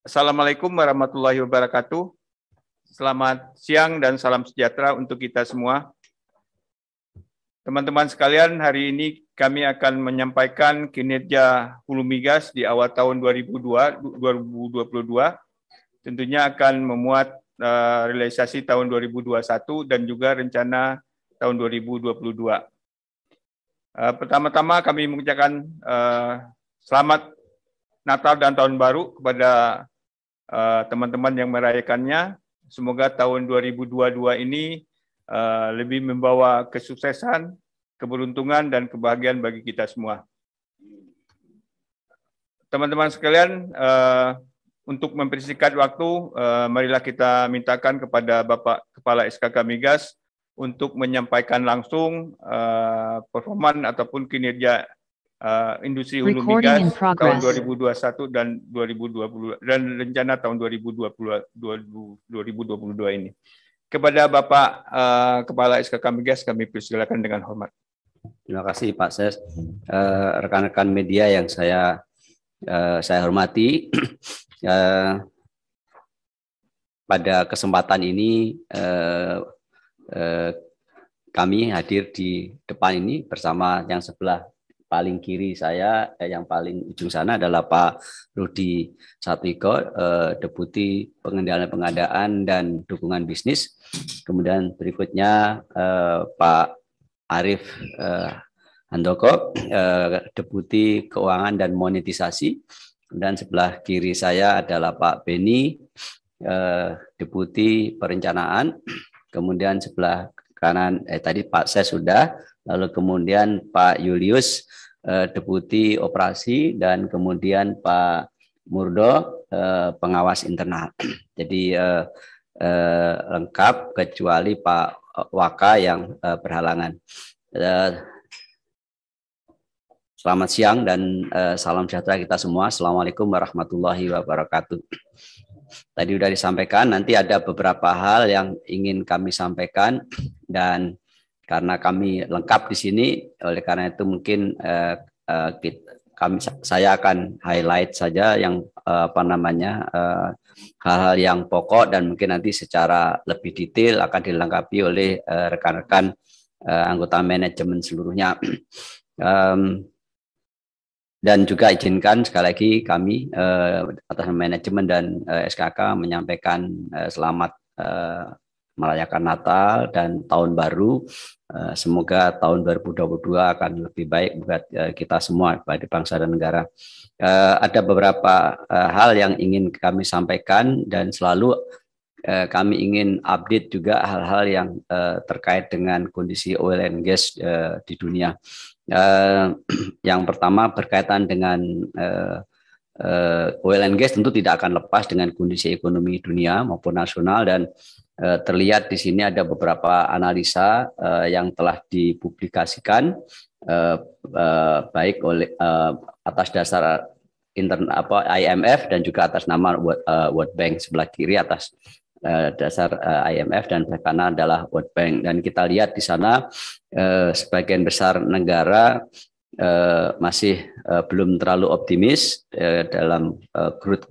Assalamualaikum warahmatullahi wabarakatuh. Selamat siang dan salam sejahtera untuk kita semua. Teman-teman sekalian, hari ini kami akan menyampaikan kinerja Hulu Migas di awal tahun 2022. Tentunya akan memuat realisasi tahun 2021 dan juga rencana tahun 2022. Pertama-tama kami mengucapkan selamat Natal dan Tahun Baru kepada teman-teman yang merayakannya. Semoga tahun 2022 ini lebih membawa kesuksesan, keberuntungan, dan kebahagiaan bagi kita semua. Teman-teman sekalian, untuk mempersingkat waktu, marilah kita mintakan kepada Bapak Kepala SKK Migas untuk menyampaikan langsung performan ataupun kinerja industri hulu migas tahun 2021 dan 2020 dan rencana tahun 2022 ini. Kepada Bapak Kepala SKK Migas kami persilakan dengan hormat. Terima kasih Pak Ses. Rekan-rekan media yang saya hormati, pada kesempatan ini kami hadir di depan ini bersama yang sebelah paling kiri saya, yang paling ujung sana adalah Pak Rudi Satwiko, Deputi Pengendalian dan Dukungan Bisnis. Kemudian berikutnya Pak Arif Handoko, Deputi Keuangan dan Monetisasi. Dan sebelah kiri saya adalah Pak Beni, Deputi Perencanaan. Kemudian sebelah kanan tadi Pak Ses sudah, lalu kemudian Pak Julius, Deputi Operasi, dan kemudian Pak Murdo, Pengawas Internal. Jadi lengkap kecuali Pak Waka yang berhalangan. Selamat siang dan salam sejahtera kita semua. Assalamualaikum warahmatullahi wabarakatuh. Tadi sudah disampaikan, nanti ada beberapa hal yang ingin kami sampaikan, dan karena kami lengkap di sini, oleh karena itu mungkin saya akan highlight saja yang hal-hal yang pokok, dan mungkin nanti secara lebih detail akan dilengkapi oleh rekan-rekan anggota manajemen seluruhnya. Dan juga izinkan sekali lagi kami atas manajemen dan SKK menyampaikan selamat merayakan Natal dan Tahun Baru. Semoga tahun 2022 akan lebih baik buat kita semua, baik bangsa dan negara. Ada beberapa hal yang ingin kami sampaikan, dan selalu kami ingin update juga hal-hal yang terkait dengan kondisi oil and gas di dunia. Yang pertama berkaitan dengan oil and gas, tentu tidak akan lepas dengan kondisi ekonomi dunia maupun nasional, dan terlihat di sini ada beberapa analisa yang telah dipublikasikan baik oleh atas dasar IMF dan juga atas nama World Bank. Sebelah kiri atas dasar IMF dan sebelah kanan adalah World Bank, dan kita lihat di sana sebagian besar negara masih belum terlalu optimis dalam growth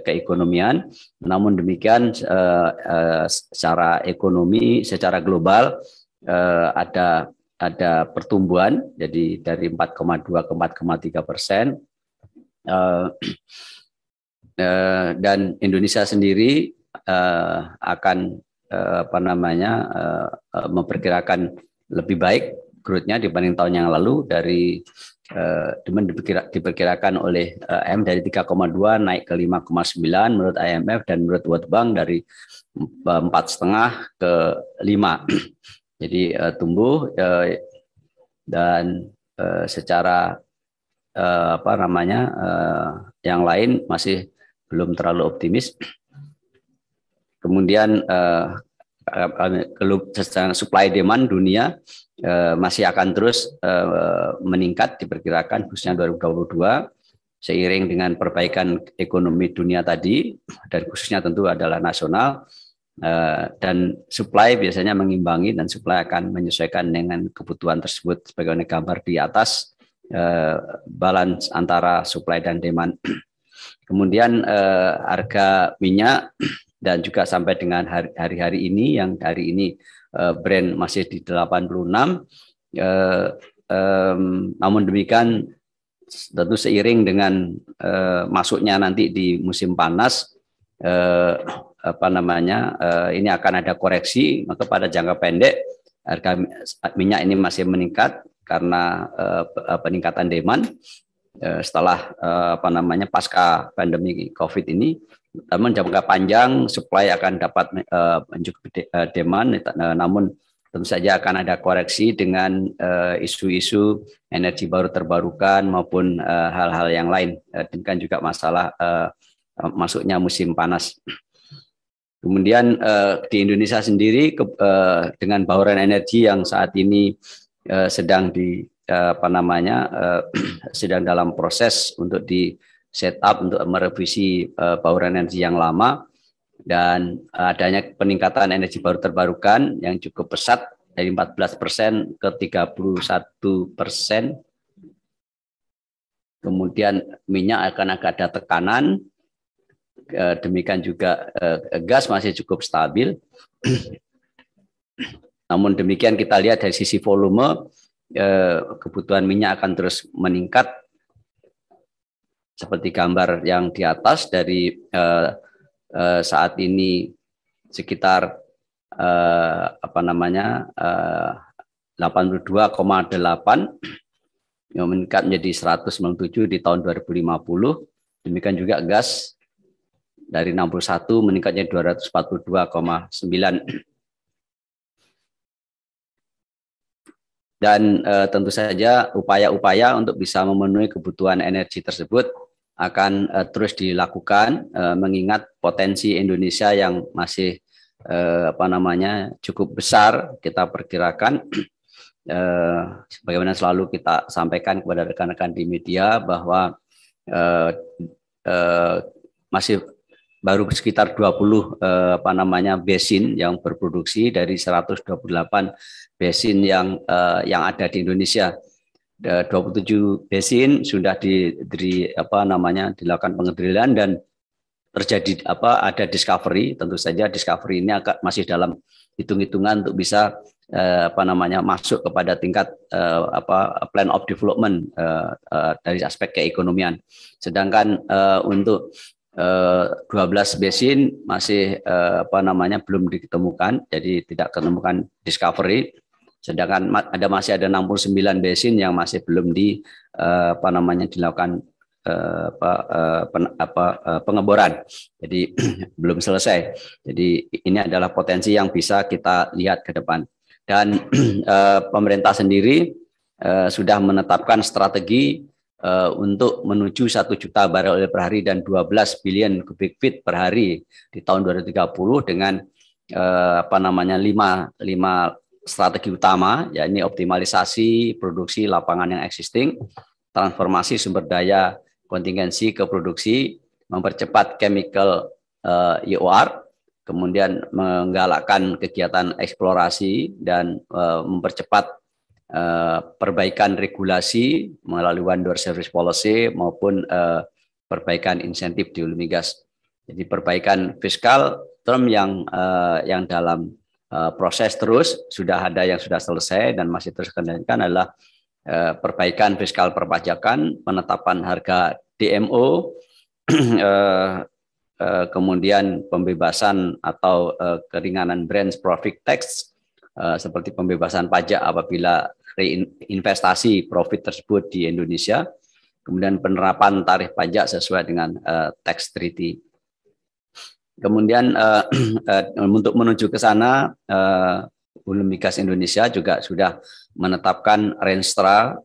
keekonomian. Namun demikian secara ekonomi secara global ada pertumbuhan, jadi dari 4,2 ke 4,3%, dan Indonesia sendiri akan memperkirakan lebih baik growth-nya dibanding tahun yang lalu. Dari diperkirakan oleh IMF dari 3,2 naik ke 5,9 menurut IMF, dan menurut World Bank dari 4,5 ke 5. Jadi tumbuh, dan secara yang lain masih belum terlalu optimis. Kemudian secara supply demand dunia masih akan terus meningkat diperkirakan khususnya 2022 seiring dengan perbaikan ekonomi dunia tadi, dan khususnya tentu adalah nasional, dan supply biasanya mengimbangi, dan supply akan menyesuaikan dengan kebutuhan tersebut. Sebagaimana gambar di atas, balance antara supply dan demand. Kemudian harga minyak dan juga sampai dengan hari-hari ini, yang hari ini Brent masih di 86. Namun demikian tentu seiring dengan masuknya nanti di musim panas, ini akan ada koreksi, maka pada jangka pendek harga minyak ini masih meningkat karena peningkatan demand setelah pasca pandemi COVID ini. Namun jangka panjang supply akan dapat mencukupi demand, namun tentu saja akan ada koreksi dengan isu-isu energi baru terbarukan maupun hal-hal yang lain, dengan juga masalah masuknya musim panas. Kemudian di Indonesia sendiri dengan bauran energi yang saat ini sedang sedang dalam proses untuk di setup untuk merevisi bauran energi yang lama, dan adanya peningkatan energi baru terbarukan yang cukup pesat dari 14% ke 31%. Kemudian minyak akan ada tekanan, demikian juga gas masih cukup stabil. Namun demikian kita lihat dari sisi volume, kebutuhan minyak akan terus meningkat seperti gambar yang di atas. Dari saat ini sekitar 82,8 yang meningkat menjadi 197 di tahun 2050. Demikian juga gas dari 61 meningkatnya 242,9. Dan tentu saja upaya-upaya untuk bisa memenuhi kebutuhan energi tersebut akan terus dilakukan, mengingat potensi Indonesia yang masih cukup besar. Kita perkirakan, sebagaimana selalu kita sampaikan kepada rekan-rekan di media, bahwa masih baru sekitar 20 basin yang berproduksi dari 128 basin yang ada di Indonesia. 27 basin sudah dilakukan pengendalian dan terjadi ada discovery. Tentu saja discovery ini masih dalam hitung-hitungan untuk bisa masuk kepada tingkat plan of development dari aspek keekonomian. Sedangkan untuk 12 basin masih belum ditemukan, jadi tidak ketemukan discovery. Sedangkan masih ada 69 basin yang masih belum dilakukan pengeboran, jadi belum selesai. Jadi ini adalah potensi yang bisa kita lihat ke depan. Dan pemerintah sendiri sudah menetapkan strategi untuk menuju 1 juta barel oil per hari dan 12 billion cubic feet per hari di tahun 2030 dengan 5 strategi utama, yakni optimalisasi produksi lapangan yang existing, transformasi sumber daya kontingensi ke produksi, mempercepat chemical EOR, kemudian menggalakkan kegiatan eksplorasi dan mempercepat perbaikan regulasi melalui one door service policy maupun perbaikan insentif di hulu migas. Jadi perbaikan fiskal term yang dalam proses terus, sudah ada yang sudah selesai dan masih terus kendalikan adalah perbaikan fiskal perpajakan, penetapan harga DMO, kemudian pembebasan atau keringanan branch profit tax, seperti pembebasan pajak apabila reinvestasi profit tersebut di Indonesia, kemudian penerapan tarif pajak sesuai dengan tax treaty. Kemudian untuk menuju ke sana, Hulu Migas Indonesia juga sudah menetapkan Renstra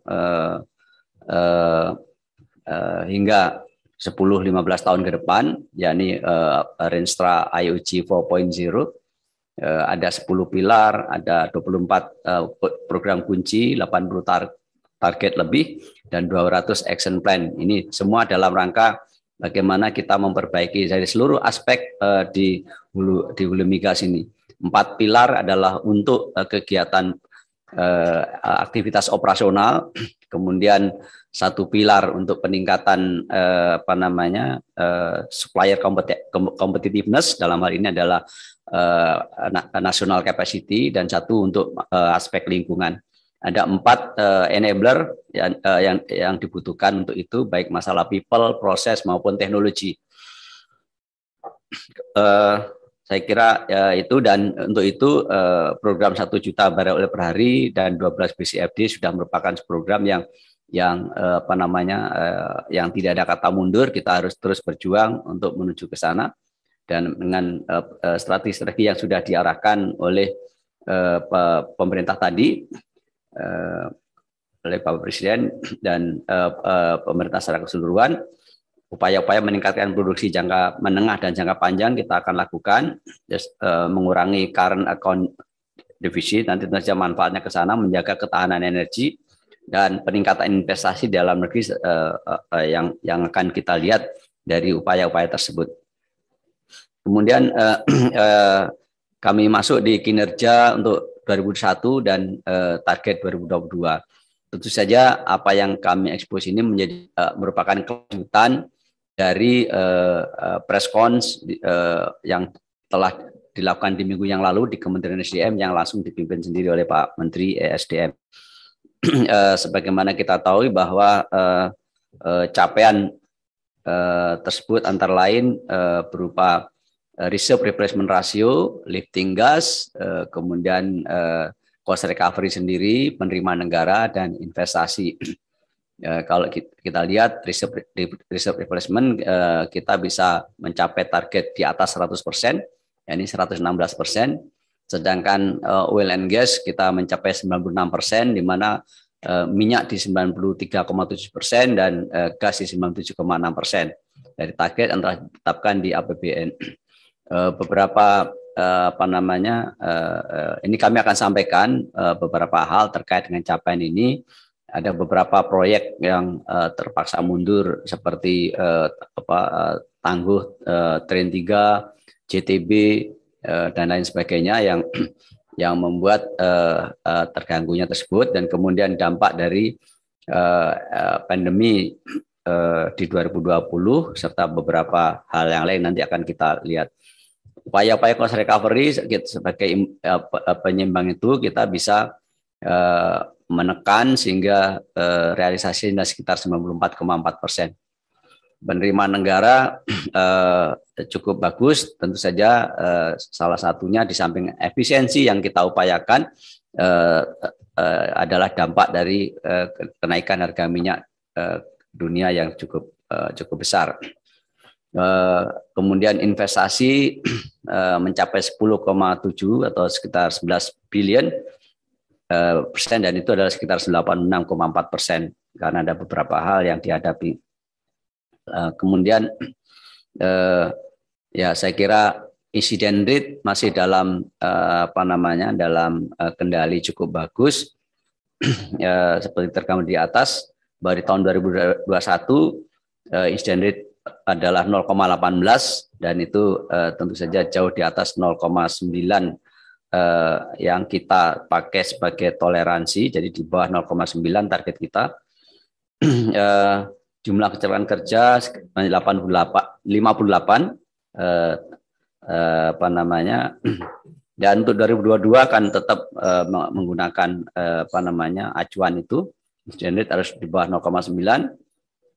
hingga 10-15 tahun ke depan, yakni Renstra IOG 4.0. Ada 10 pilar, ada 24 program kunci, 80 target lebih, dan 200 action plan. Ini semua dalam rangka bagaimana kita memperbaiki dari seluruh aspek di hulu migas ini. 4 pilar adalah untuk kegiatan aktivitas operasional, kemudian satu pilar untuk peningkatan supplier competitiveness, dalam hal ini adalah national capacity, dan satu untuk aspek lingkungan. Ada 4 enabler yang dibutuhkan untuk itu, baik masalah people, proses maupun teknologi. Saya kira itu, dan untuk itu program 1 juta barel oil per hari dan 12 BCFD sudah merupakan program yang tidak ada kata mundur. Kita harus terus berjuang untuk menuju ke sana, dan dengan strategi yang sudah diarahkan oleh pemerintah tadi, oleh Bapak Presiden dan pemerintah secara keseluruhan. Upaya-upaya meningkatkan produksi jangka menengah dan jangka panjang kita akan lakukan, mengurangi current account deficit, nanti tentu saja manfaatnya ke sana, menjaga ketahanan energi, dan peningkatan investasi dalam negeri yang akan kita lihat dari upaya-upaya tersebut. Kemudian kami masuk di kinerja untuk 2021 dan target 2022. Tentu saja apa yang kami expose ini merupakan kelanjutan dari preskons yang telah dilakukan di minggu yang lalu di Kementerian SDM yang langsung dipimpin sendiri oleh Pak Menteri ESDM. Sebagaimana kita tahu bahwa capaian tersebut antara lain berupa reserve replacement ratio, lifting gas, kemudian cost recovery sendiri, penerimaan negara, dan investasi. Kalau kita lihat reserve replacement, kita bisa mencapai target di atas 100%, yakni 116%, sedangkan oil and gas kita mencapai 96%, di mana minyak di 93,7% dan gas di 97,6% dari target yang telah ditetapkan di APBN. Beberapa ini kami akan sampaikan beberapa hal terkait dengan capaian ini. Ada beberapa proyek yang terpaksa mundur seperti Tangguh Train 3, JTB, dan lain sebagainya yang membuat terganggunya tersebut, dan kemudian dampak dari pandemi di 2020 serta beberapa hal yang lain nanti akan kita lihat. Upaya-upaya cost recovery sebagai penyeimbang itu kita bisa menekan sehingga realisasinya sekitar 94,4%. Penerimaan negara cukup bagus, tentu saja salah satunya di samping efisiensi yang kita upayakan adalah dampak dari kenaikan harga minyak dunia yang cukup besar. Kemudian investasi mencapai 10,7 atau sekitar 11 billion persen, dan itu adalah sekitar 86,4%, karena ada beberapa hal yang dihadapi. Kemudian ya saya kira insiden rate masih dalam dalam kendali cukup bagus, seperti tergambar di atas. Bahwa di tahun 2021 insiden rate adalah 0,18, dan itu tentu saja jauh di atas 0,9 yang kita pakai sebagai toleransi, jadi di bawah 0,9 target kita. Jumlah kecelakaan kerja 58, dan untuk 2022 akan tetap menggunakan acuan itu, insiden rate harus di bawah 0,9,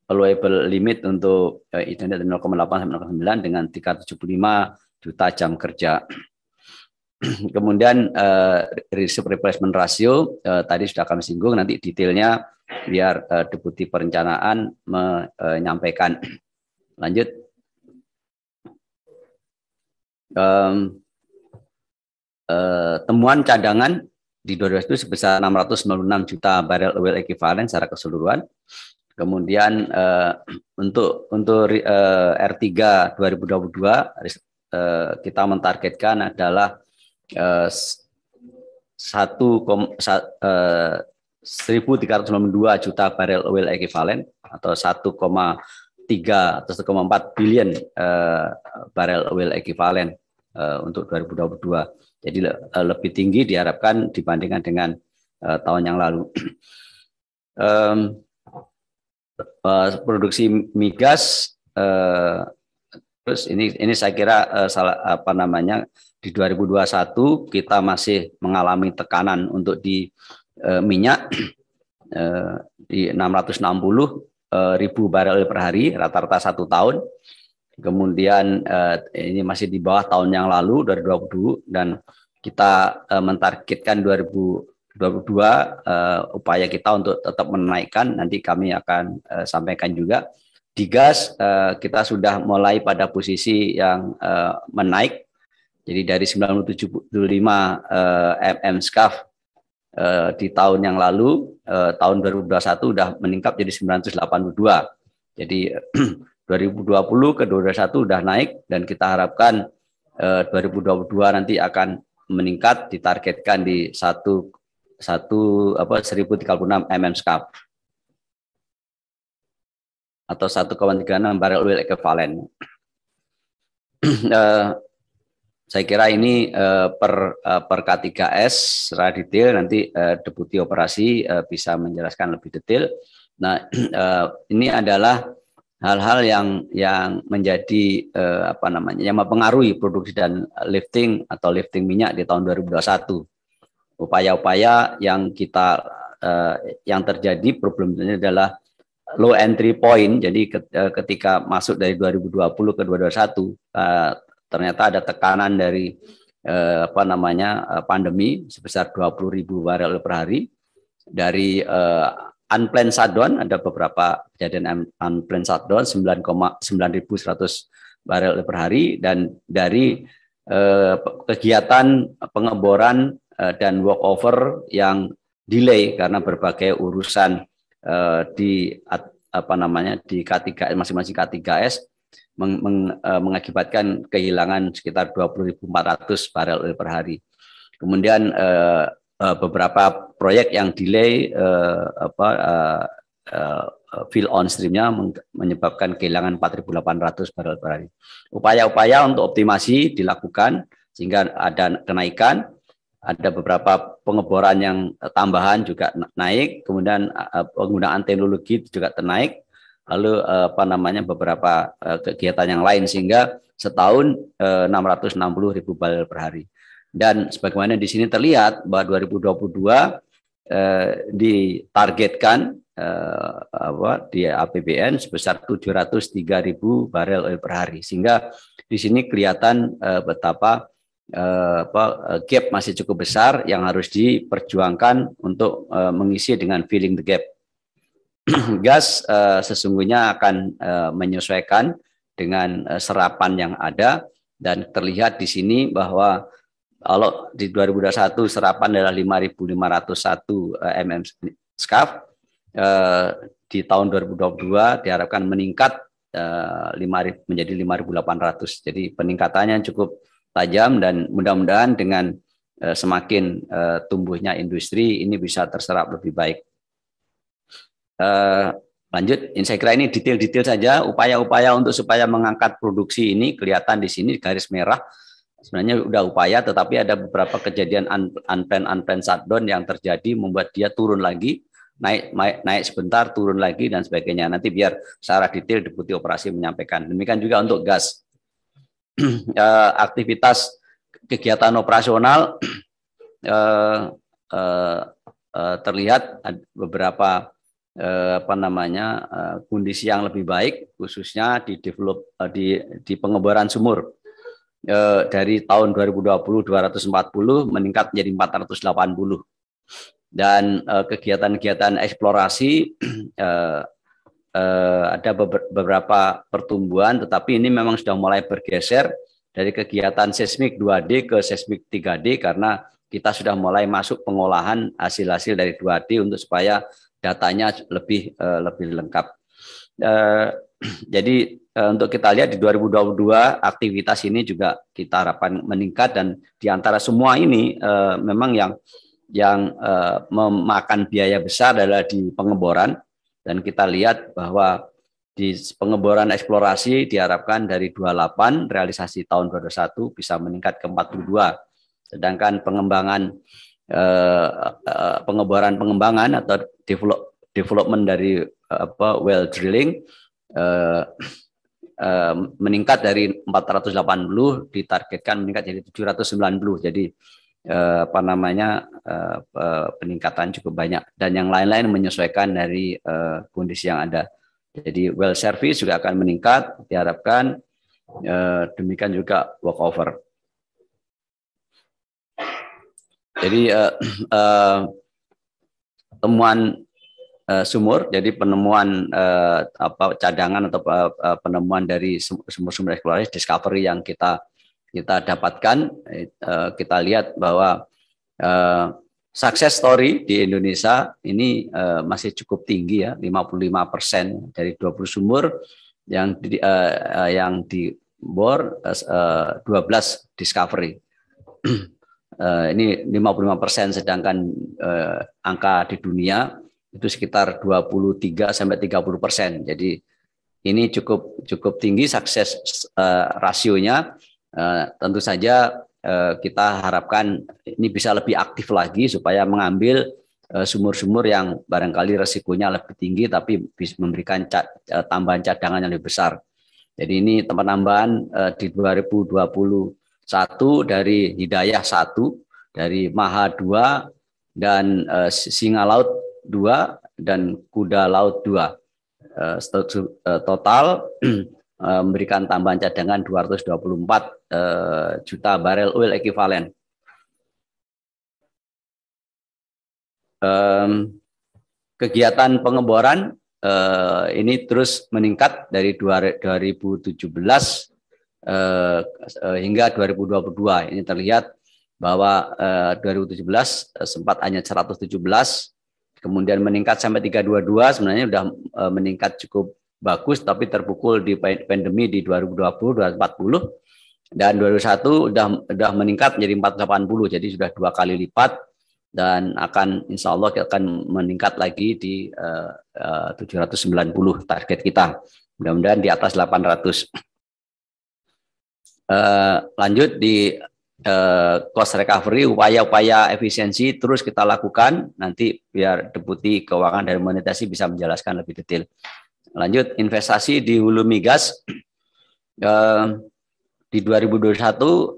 allowable limit untuk insiden rate 0,8 sampai 0,9 dengan 375 juta jam kerja. Kemudian reserve replacement ratio tadi sudah kami singgung, nanti detailnya biar Deputi Perencanaan menyampaikan. Lanjut. Temuan cadangan di 2021 sebesar 696 juta barel oil equivalent secara keseluruhan. Kemudian untuk R3 2022 kita mentargetkan adalah 1.392 juta barel oil equivalent atau 1,3 atau 1,4 billion barel oil equivalent untuk 2022. Jadi lebih tinggi diharapkan dibandingkan dengan tahun yang lalu. Produksi migas, terus ini saya kira di 2021 kita masih mengalami tekanan untuk di minyak di 660.000 barel per hari rata-rata 1 tahun. Kemudian ini masih di bawah tahun yang lalu 2020, dan kita mentargetkan 2022 upaya kita untuk tetap menaikkan. Nanti kami akan sampaikan juga. Di gas kita sudah mulai pada posisi yang menaik. Jadi dari 975 mm SCAF di tahun yang lalu, tahun 2021 sudah meningkat jadi 982. Jadi 2020 ke 2021 sudah naik, dan kita harapkan 2022 nanti akan meningkat, ditargetkan di 1036 mm SCAF atau 1,36 barel oil equivalent. Saya kira ini per K3S secara detail, nanti Deputi Operasi bisa menjelaskan lebih detail. Nah, ini adalah hal-hal yang menjadi yang mempengaruhi produksi dan lifting minyak di tahun 2021. Upaya-upaya yang yang terjadi problemnya adalah low entry point. Jadi ketika masuk dari 2020 ke 2021 ternyata ada tekanan dari pandemi sebesar 20.000 barel per hari. Dari unplanned shutdown, ada beberapa kejadian unplanned shutdown 9.100 barel per hari, dan dari kegiatan pengeboran dan workover yang delay karena berbagai urusan di K3S, masing-masing K3S mengakibatkan kehilangan sekitar 20.400 barel oil per hari. Kemudian beberapa proyek yang delay fill on streamnya menyebabkan kehilangan 4.800 barel per hari. Upaya-upaya untuk optimasi dilakukan sehingga ada kenaikan, ada beberapa pengeboran yang tambahan juga naik, kemudian penggunaan teknologi juga naik, lalu beberapa kegiatan yang lain, sehingga setahun 660.000 barel per hari. Dan sebagaimana di sini terlihat bahwa 2022 ditargetkan di APBN sebesar 703.000 barel oil per hari, sehingga di sini kelihatan betapa gap masih cukup besar yang harus diperjuangkan untuk mengisi dengan filling the gap. Gas sesungguhnya akan menyesuaikan dengan serapan yang ada, dan terlihat di sini bahwa kalau di 2021 serapan adalah 5.501 mm SCAF, di tahun 2022 diharapkan meningkat menjadi 5.800. Jadi peningkatannya cukup tajam, dan mudah-mudahan dengan semakin tumbuhnya industri ini bisa terserap lebih baik. Lanjut, saya kira ini detail-detail saja upaya-upaya untuk supaya mengangkat produksi ini kelihatan di sini garis merah. Sebenarnya sudah upaya, tetapi ada beberapa kejadian unplanned shutdown yang terjadi membuat dia turun lagi, naik sebentar, turun lagi, dan sebagainya. Nanti biar secara detail Deputi Operasi menyampaikan. Demikian juga untuk gas. Aktivitas kegiatan operasional terlihat beberapa kondisi yang lebih baik, khususnya di pengeboran sumur. Dari tahun 2020 240 meningkat menjadi 480, dan kegiatan-kegiatan eksplorasi ada beberapa pertumbuhan, tetapi ini memang sudah mulai bergeser dari kegiatan seismik 2D ke seismik 3D, karena kita sudah mulai masuk pengolahan hasil-hasil dari 2D untuk supaya datanya lebih lengkap. Jadi untuk kita lihat di 2022 aktivitas ini juga kita harapkan meningkat, dan di antara semua ini memang yang memakan biaya besar adalah di pengeboran, dan kita lihat bahwa di pengeboran eksplorasi diharapkan dari 28 realisasi tahun 2021 bisa meningkat ke 42, sedangkan pengembangan pengeboran pengembangan atau development dari well drilling meningkat dari 480 ditargetkan meningkat jadi 790. Jadi peningkatan cukup banyak, dan yang lain-lain menyesuaikan dari kondisi yang ada. Jadi well service juga akan meningkat diharapkan, demikian juga workover. Jadi temuan sumur, jadi penemuan cadangan atau penemuan dari sumur-sumur eksplorasi discovery yang kita dapatkan, kita lihat bahwa success story di Indonesia ini masih cukup tinggi ya, 55% dari 20 sumur yang dibor, 12 discovery. Ini 55%, sedangkan angka di dunia itu sekitar 23-30%. Jadi ini cukup tinggi sukses rasionya. Tentu saja kita harapkan ini bisa lebih aktif lagi supaya mengambil sumur-sumur yang barangkali resikonya lebih tinggi tapi bisa memberikan tambahan cadangan yang lebih besar. Jadi ini penambahan di 2021 dari Hidayah 1, dari Maha 2, dan Singa Laut 2, dan Kuda Laut 2. Total memberikan tambahan cadangan 224 juta barel oil equivalent. Kegiatan pengeboran ini terus meningkat dari 2017 hingga 2022. Ini terlihat bahwa 2017 sempat hanya 117, kemudian meningkat sampai 322, sebenarnya sudah meningkat cukup bagus, tapi terpukul di pandemi di 2020, 2040, dan 2021 sudah meningkat menjadi 480, jadi sudah 2 kali lipat, dan insya Allah akan meningkat lagi di 790 target kita, mudah-mudahan di atas 800. Lanjut di cost recovery, upaya-upaya efisiensi terus kita lakukan, nanti biar Deputi Keuangan dan Monetasi bisa menjelaskan lebih detail. Lanjut, investasi di hulu migas di 2021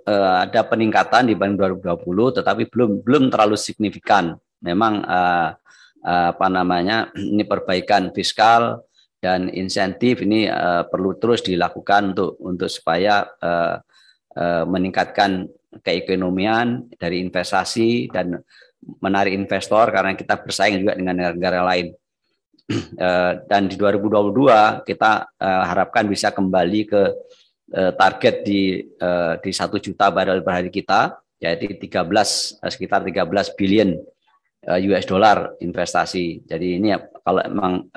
ada peningkatan dibanding 2020, tetapi belum terlalu signifikan. Memang ini perbaikan fiskal dan insentif ini perlu terus dilakukan untuk supaya meningkatkan keekonomian dari investasi dan menarik investor, karena kita bersaing juga dengan negara lain. Dan di 2022 kita harapkan bisa kembali ke target di 1 juta barel per hari kita, yaitu sekitar 13 billion US dollar investasi. Jadi ini kalau memang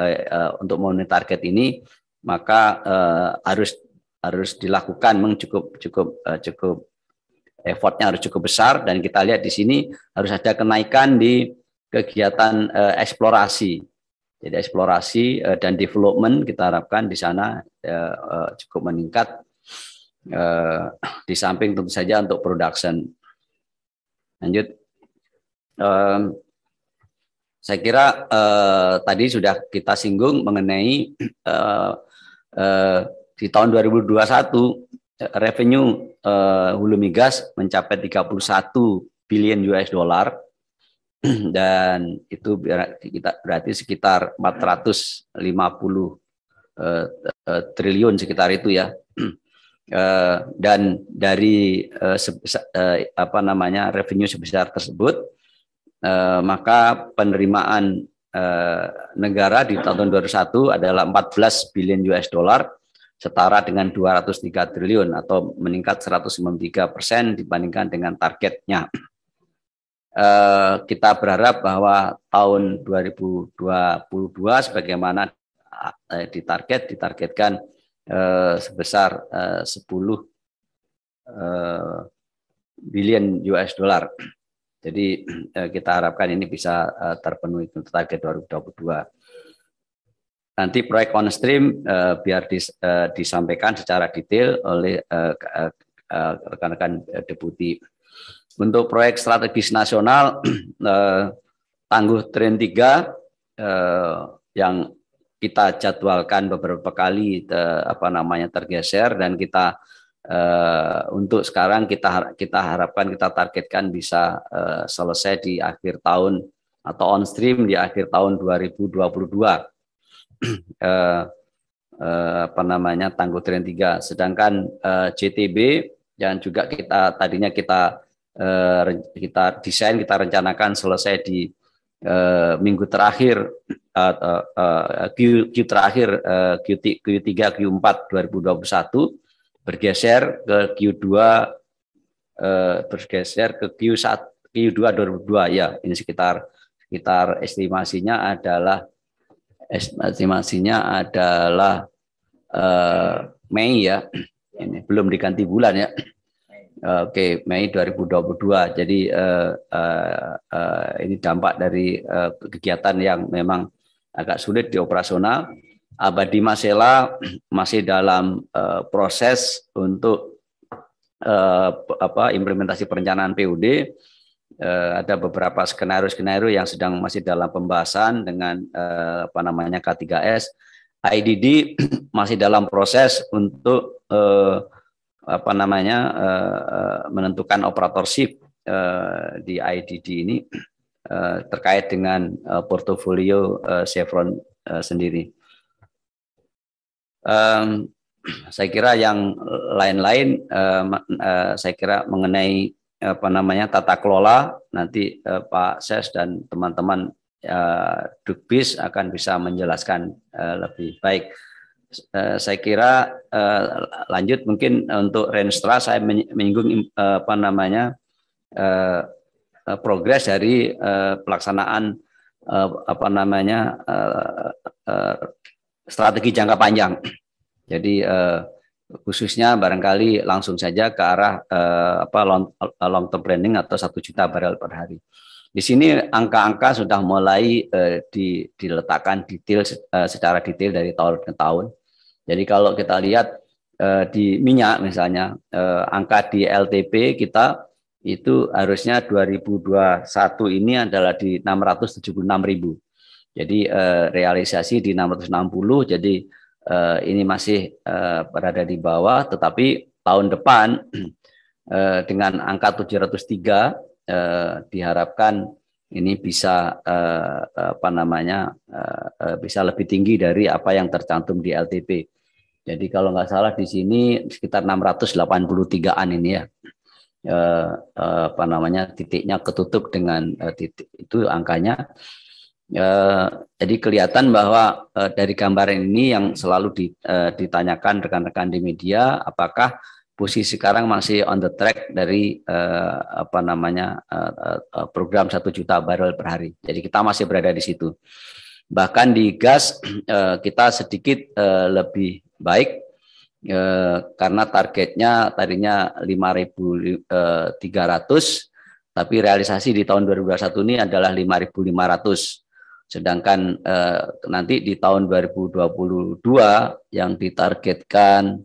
untuk memenuhi target ini, maka harus dilakukan, cukup effortnya harus cukup besar, dan kita lihat di sini harus ada kenaikan di kegiatan eksplorasi. Jadi eksplorasi dan development kita harapkan di sana cukup meningkat, di samping tentu saja untuk production. Lanjut, saya kira tadi sudah kita singgung mengenai di tahun 2021 revenue hulu migas mencapai 31 billion US dollar, dan itu berarti sekitar 450 triliun sekitar itu ya. Dan dari revenue sebesar tersebut, maka penerimaan negara di tahun 2021 adalah 14 billion US dollar, setara dengan 203 triliun atau meningkat 193% dibandingkan dengan targetnya. Kita berharap bahwa tahun 2022 sebagaimana ditargetkan sebesar 10 billion US dollar. Jadi kita harapkan ini bisa terpenuhi untuk target 2022. Nanti proyek on stream biar disampaikan secara detail oleh rekan-rekan Deputi Untuk proyek strategis nasional Tangguh Tren 3 yang kita jadwalkan beberapa kali tergeser, dan kita untuk sekarang kita harapkan, kita targetkan bisa selesai di akhir tahun atau on stream di akhir tahun 2022. Tangguh Tren 3. Sedangkan JTB yang juga tadinya kita desain, kita rencanakan selesai di minggu terakhir Q terakhir Q3 Q4 2021, bergeser ke Q2 Q2 2022 ya. Ini sekitar estimasinya adalah Mei ya. Ini belum diganti bulan ya. Oke, Mei 2022. Jadi ini dampak dari kegiatan yang memang agak sulit di operasional. Abadi Masela masih dalam proses untuk implementasi perencanaan PUD. Ada beberapa skenario yang masih dalam pembahasan dengan K3S. IDD masih dalam proses untuk menentukan operator shift di IDD ini terkait dengan portofolio Chevron sendiri. Saya kira yang lain-lain saya kira mengenai tata kelola, nanti Pak Ses dan teman-teman Dukbis akan bisa menjelaskan lebih baik. Saya kira lanjut mungkin untuk Renstra, saya menyinggung progres dari pelaksanaan strategi jangka panjang. Jadi khususnya barangkali langsung saja ke arah long term planning atau 1 juta barel per hari. Di sini angka-angka sudah mulai diletakkan secara detail dari tahun ke tahun. Jadi kalau kita lihat di minyak misalnya, angka di LTP kita itu harusnya 2021 ini adalah di 676.000. Jadi realisasi di 660, jadi ini masih berada di bawah, tetapi tahun depan dengan angka 703 diharapkan ini bisa bisa lebih tinggi dari apa yang tercantum di LTP. Jadi kalau nggak salah di sini sekitar 683-an ini ya. Titiknya ketutup dengan titik itu angkanya. Jadi kelihatan bahwa dari gambaran ini yang selalu ditanyakan rekan-rekan di media, apakah posisi sekarang masih on the track dari program 1 juta barrel per hari. Jadi kita masih berada di situ. Bahkan di gas kita sedikit lebih baik karena targetnya tadinya 5.300, tapi realisasi di tahun 2021 ini adalah 5.500. Sedangkan nanti di tahun 2022 yang ditargetkan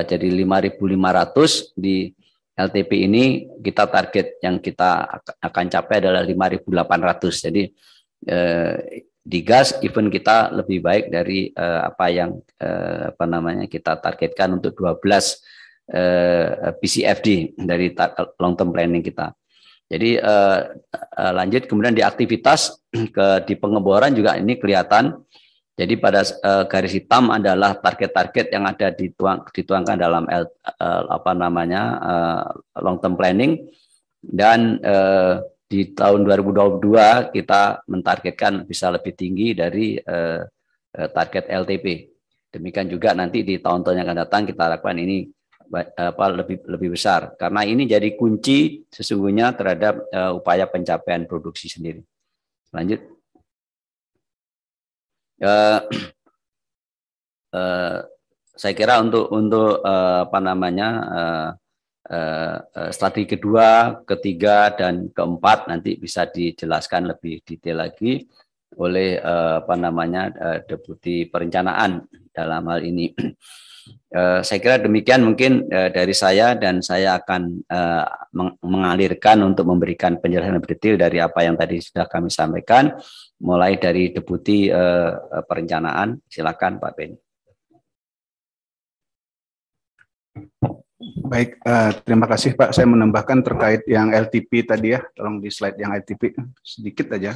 jadi 5.500 di LTP ini, kita target yang kita akan capai adalah 5.800. Jadi di gas event kita lebih baik dari apa yang kita targetkan untuk 12 PCFD dari long term planning kita. Jadi lanjut kemudian di aktivitas di pengeboran juga ini kelihatan. Jadi pada garis hitam adalah target-target yang ada dituangkan dalam long term planning, dan di tahun 2022 kita mentargetkan bisa lebih tinggi dari target LTP. Demikian juga nanti di tahun-tahun yang akan datang kita harapkan ini lebih besar, karena ini jadi kunci sesungguhnya terhadap upaya pencapaian produksi sendiri. Lanjut. Saya kira untuk strategi kedua, ketiga, dan keempat nanti bisa dijelaskan lebih detail lagi oleh Deputi Perencanaan dalam hal ini. Saya kira demikian mungkin dari saya, dan saya akan mengalirkan untuk memberikan penjelasan lebih detail dari apa yang tadi sudah kami sampaikan, mulai dari Deputi Perencanaan. Silakan Pak Beni. Baik, terima kasih Pak. Saya menambahkan terkait yang LTP tadi ya, tolong di slide yang LTP sedikit aja.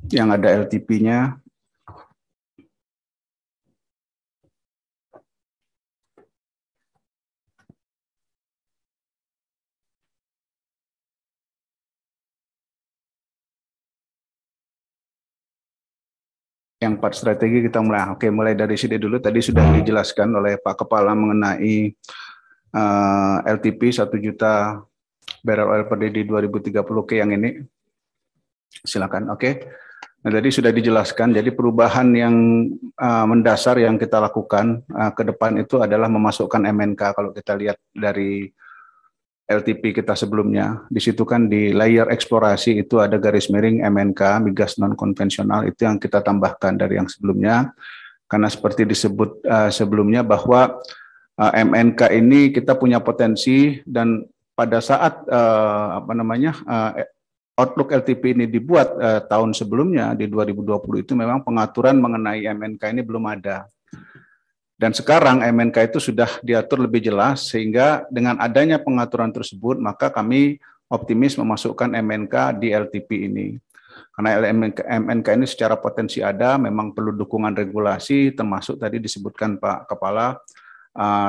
Yang ada LTP-nya. Yang 4 strategi kita mulai. Oke, mulai dari sini dulu. Tadi sudah dijelaskan oleh Pak Kepala mengenai LTP 1 juta barrel oil per day di 2030 ke yang ini. Silakan. Oke. Nah, tadi sudah dijelaskan. Jadi perubahan yang mendasar yang kita lakukan ke depan itu adalah memasukkan MNK. Kalau kita lihat dari LTP kita sebelumnya, di situ kan di layer eksplorasi itu ada garis miring MNK, migas non konvensional, itu yang kita tambahkan dari yang sebelumnya, karena seperti disebut sebelumnya bahwa MNK ini kita punya potensi, dan pada saat outlook LTP ini dibuat tahun sebelumnya di 2020 itu memang pengaturan mengenai MNK ini belum ada. Dan sekarang MNK itu sudah diatur lebih jelas, sehingga dengan adanya pengaturan tersebut, maka kami optimis memasukkan MNK di LTP ini. Karena MNK ini secara potensi ada, memang perlu dukungan regulasi, termasuk tadi disebutkan Pak Kepala,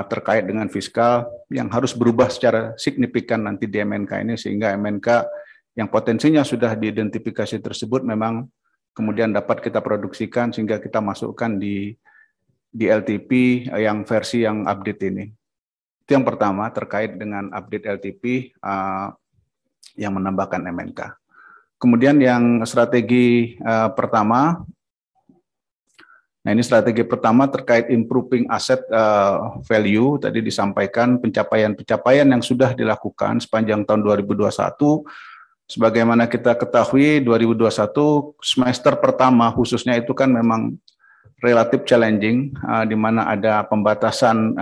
terkait dengan fiskal, yang harus berubah secara signifikan nanti di MNK ini, sehingga MNK yang potensinya sudah diidentifikasi tersebut memang kemudian dapat kita produksikan, sehingga kita masukkan di LTP yang versi yang update ini. Itu yang pertama terkait dengan update LTP yang menambahkan MNK. Kemudian yang strategi pertama, nah ini strategi pertama terkait improving asset value, tadi disampaikan pencapaian-pencapaian yang sudah dilakukan sepanjang tahun 2021. Sebagaimana kita ketahui 2021 semester pertama khususnya itu kan memang relatif challenging, di mana ada pembatasan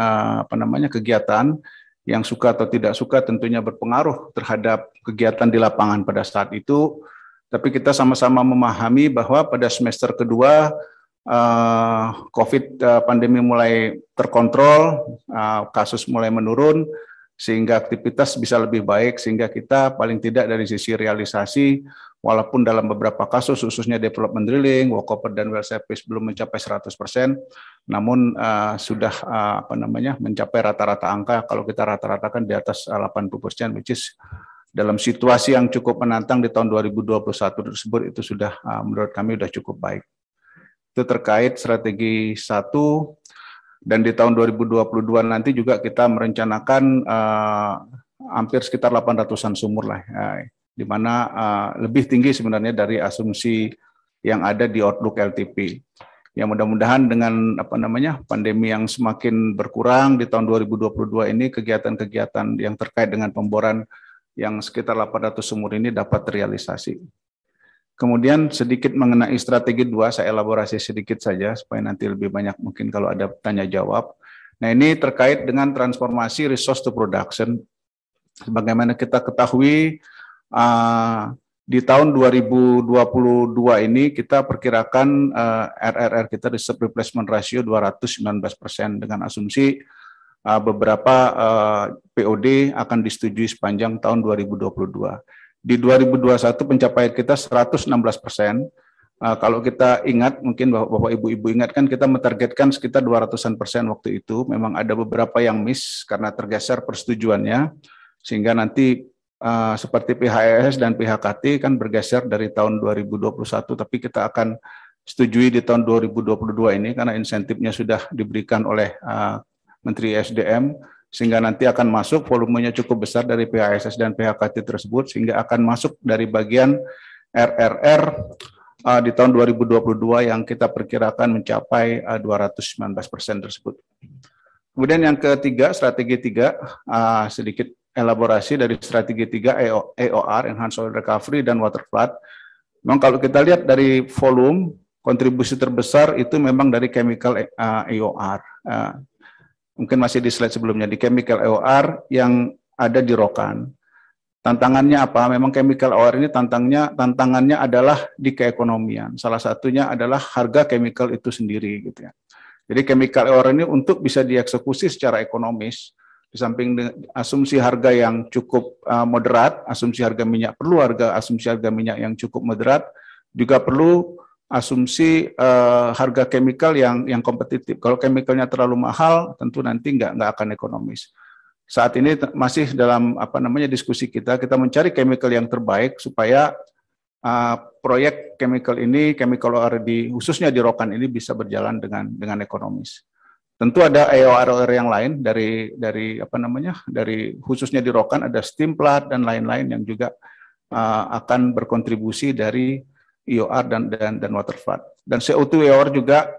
kegiatan yang suka atau tidak suka tentunya berpengaruh terhadap kegiatan di lapangan pada saat itu. Tapi kita sama-sama memahami bahwa pada semester kedua COVID pandemi mulai terkontrol, kasus mulai menurun, sehingga aktivitas bisa lebih baik, sehingga kita paling tidak dari sisi realisasi, walaupun dalam beberapa kasus, khususnya development drilling, workover dan well service belum mencapai 100%, namun sudah mencapai rata-rata angka, kalau kita rata-ratakan di atas 80%, which is dalam situasi yang cukup menantang di tahun 2021 tersebut, itu sudah menurut kami sudah cukup baik. Itu terkait strategi 1, dan di tahun 2022 nanti juga kita merencanakan hampir sekitar 800-an sumur lah, di mana lebih tinggi sebenarnya dari asumsi yang ada di outlook LTP. Ya mudah-mudahan dengan pandemi yang semakin berkurang di tahun 2022 ini, kegiatan-kegiatan yang terkait dengan pemboran yang sekitar 800 sumur ini dapat terrealisasi. Kemudian sedikit mengenai strategi 2, saya elaborasi sedikit saja supaya nanti lebih banyak mungkin kalau ada tanya jawab. Nah ini terkait dengan transformasi resource to production. Sebagaimana kita ketahui, di tahun 2022 ini kita perkirakan RRR kita reserve replacement ratio 219% dengan asumsi beberapa POD akan disetujui sepanjang tahun 2022. Di 2021 pencapaian kita 116%. Kalau kita ingat, mungkin Bapak Ibu ingat kan kita mentargetkan sekitar 200% waktu itu. Memang ada beberapa yang miss karena tergeser persetujuannya, sehingga nanti seperti PHES dan PHKT kan bergeser dari tahun 2021, tapi kita akan setujui di tahun 2022 ini karena insentifnya sudah diberikan oleh Menteri SDM, sehingga nanti akan masuk volumenya cukup besar dari PHSS dan PHKT tersebut, sehingga akan masuk dari bagian RRR di tahun 2022 yang kita perkirakan mencapai 219% tersebut. Kemudian yang ketiga, strategi 3, sedikit elaborasi dari strategi 3 EOR, Enhanced Oil Recovery dan Water Flood. Memang kalau kita lihat dari volume, kontribusi terbesar itu memang dari chemical EOR. Mungkin masih di slide sebelumnya, di chemical EOR yang ada di Rokan. Tantangannya apa? Memang chemical EOR ini tantangannya adalah di keekonomian. Salah satunya adalah harga chemical itu sendiri gitu ya. Jadi chemical EOR ini untuk bisa dieksekusi secara ekonomis, di samping asumsi harga yang cukup moderat, asumsi harga minyak asumsi harga minyak yang cukup moderat, juga perlu asumsi harga chemical yang kompetitif. Kalau chemicalnya terlalu mahal, tentu nanti nggak akan ekonomis. Saat ini masih dalam diskusi kita mencari chemical yang terbaik supaya proyek chemical EOR khususnya di Rokan ini bisa berjalan dengan ekonomis. Tentu ada EOR yang lain dari khususnya di Rokan, ada steam plant dan lain-lain yang juga akan berkontribusi dari EOR dan water flood. Dan CO2 EOR juga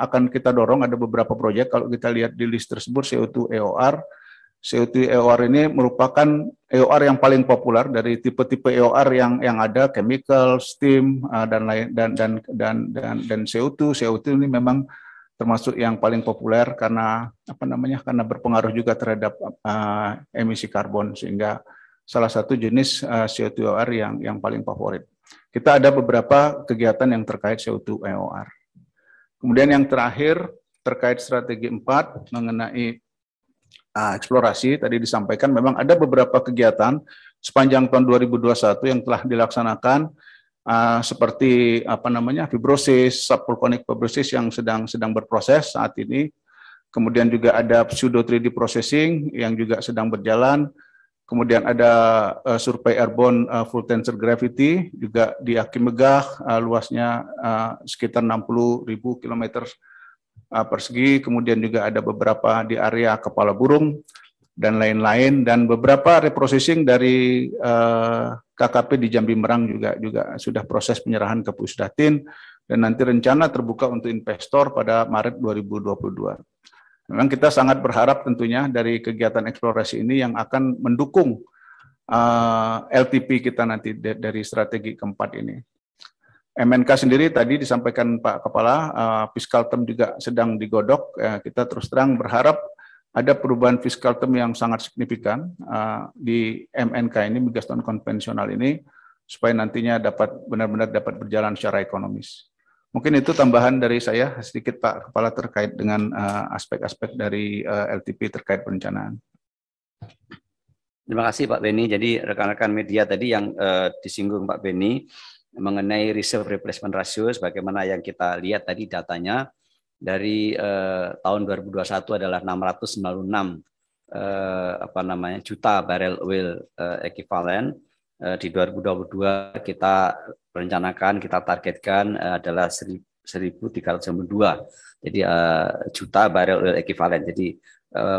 akan kita dorong, ada beberapa proyek. Kalau kita lihat di list tersebut, CO2 EOR ini merupakan EOR yang paling populer dari tipe-tipe EOR yang ada, chemical, steam dan CO2 ini memang termasuk yang paling populer karena karena berpengaruh juga terhadap emisi karbon, sehingga salah satu jenis CO2 EOR yang paling favorit. Kita ada beberapa kegiatan yang terkait CO2 EOR. Kemudian yang terakhir terkait strategi 4 mengenai eksplorasi, tadi disampaikan memang ada beberapa kegiatan sepanjang tahun 2021 yang telah dilaksanakan, seperti fibrosis, subvulcanic fibrosis yang sedang berproses saat ini. Kemudian juga ada pseudo 3D processing yang juga sedang berjalan. Kemudian ada survei airborne full tensor gravity juga di Aki Megah, luasnya sekitar 60.000 km persegi. Kemudian juga ada beberapa di area Kepala Burung dan lain-lain, dan beberapa reprocessing dari KKP di Jambi Merang juga sudah proses penyerahan ke Pusdatin, dan nanti rencana terbuka untuk investor pada Maret 2022. Memang kita sangat berharap tentunya dari kegiatan eksplorasi ini yang akan mendukung LTP kita nanti dari strategi keempat ini. MNK sendiri tadi disampaikan Pak Kepala, fiskal term juga sedang digodok. Kita terus terang berharap ada perubahan fiskal term yang sangat signifikan di MNK ini, migas non konvensional ini, supaya nantinya benar-benar dapat berjalan secara ekonomis. Mungkin itu tambahan dari saya sedikit Pak Kepala terkait dengan aspek-aspek dari LTP terkait perencanaan. Terima kasih Pak Beni. Jadi rekan-rekan media tadi yang disinggung Pak Beni mengenai reserve replacement ratio, sebagaimana yang kita lihat tadi datanya dari tahun 2021 adalah 696 juta barel oil equivalent. Di 2022 kita rencanakan, kita targetkan adalah 1.392. Jadi juta barel oil equivalent. Jadi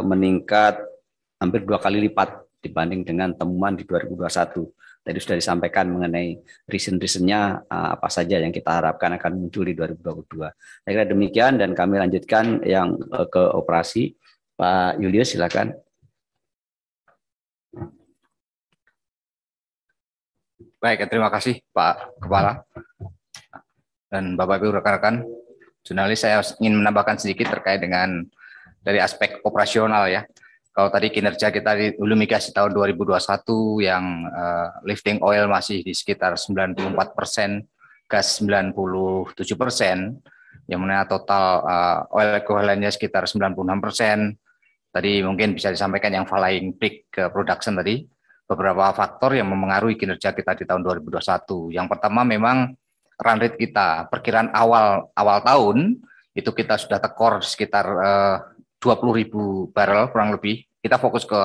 meningkat hampir 2 kali lipat dibanding dengan temuan di 2021. Tadi sudah disampaikan mengenai reason-reasonnya apa saja yang kita harapkan akan muncul di 2022. Saya kira demikian, dan kami lanjutkan yang ke operasi. Pak Julius, silakan. Baik, terima kasih Pak Kepala dan Bapak Ibu rekan-rekan jurnalis. Saya ingin menambahkan sedikit terkait dengan dari aspek operasional ya. Kalau tadi kinerja kita di hulu migas di tahun 2021 yang lifting oil masih di sekitar 94%, gas 97%, yang mana total oil equivalentnya sekitar 96%. Tadi mungkin bisa disampaikan yang flying peak ke production tadi, beberapa faktor yang memengaruhi kinerja kita di tahun 2021. Yang pertama memang run rate kita, perkiraan awal tahun itu kita sudah tekor sekitar 20.000 barrel kurang lebih. Kita fokus ke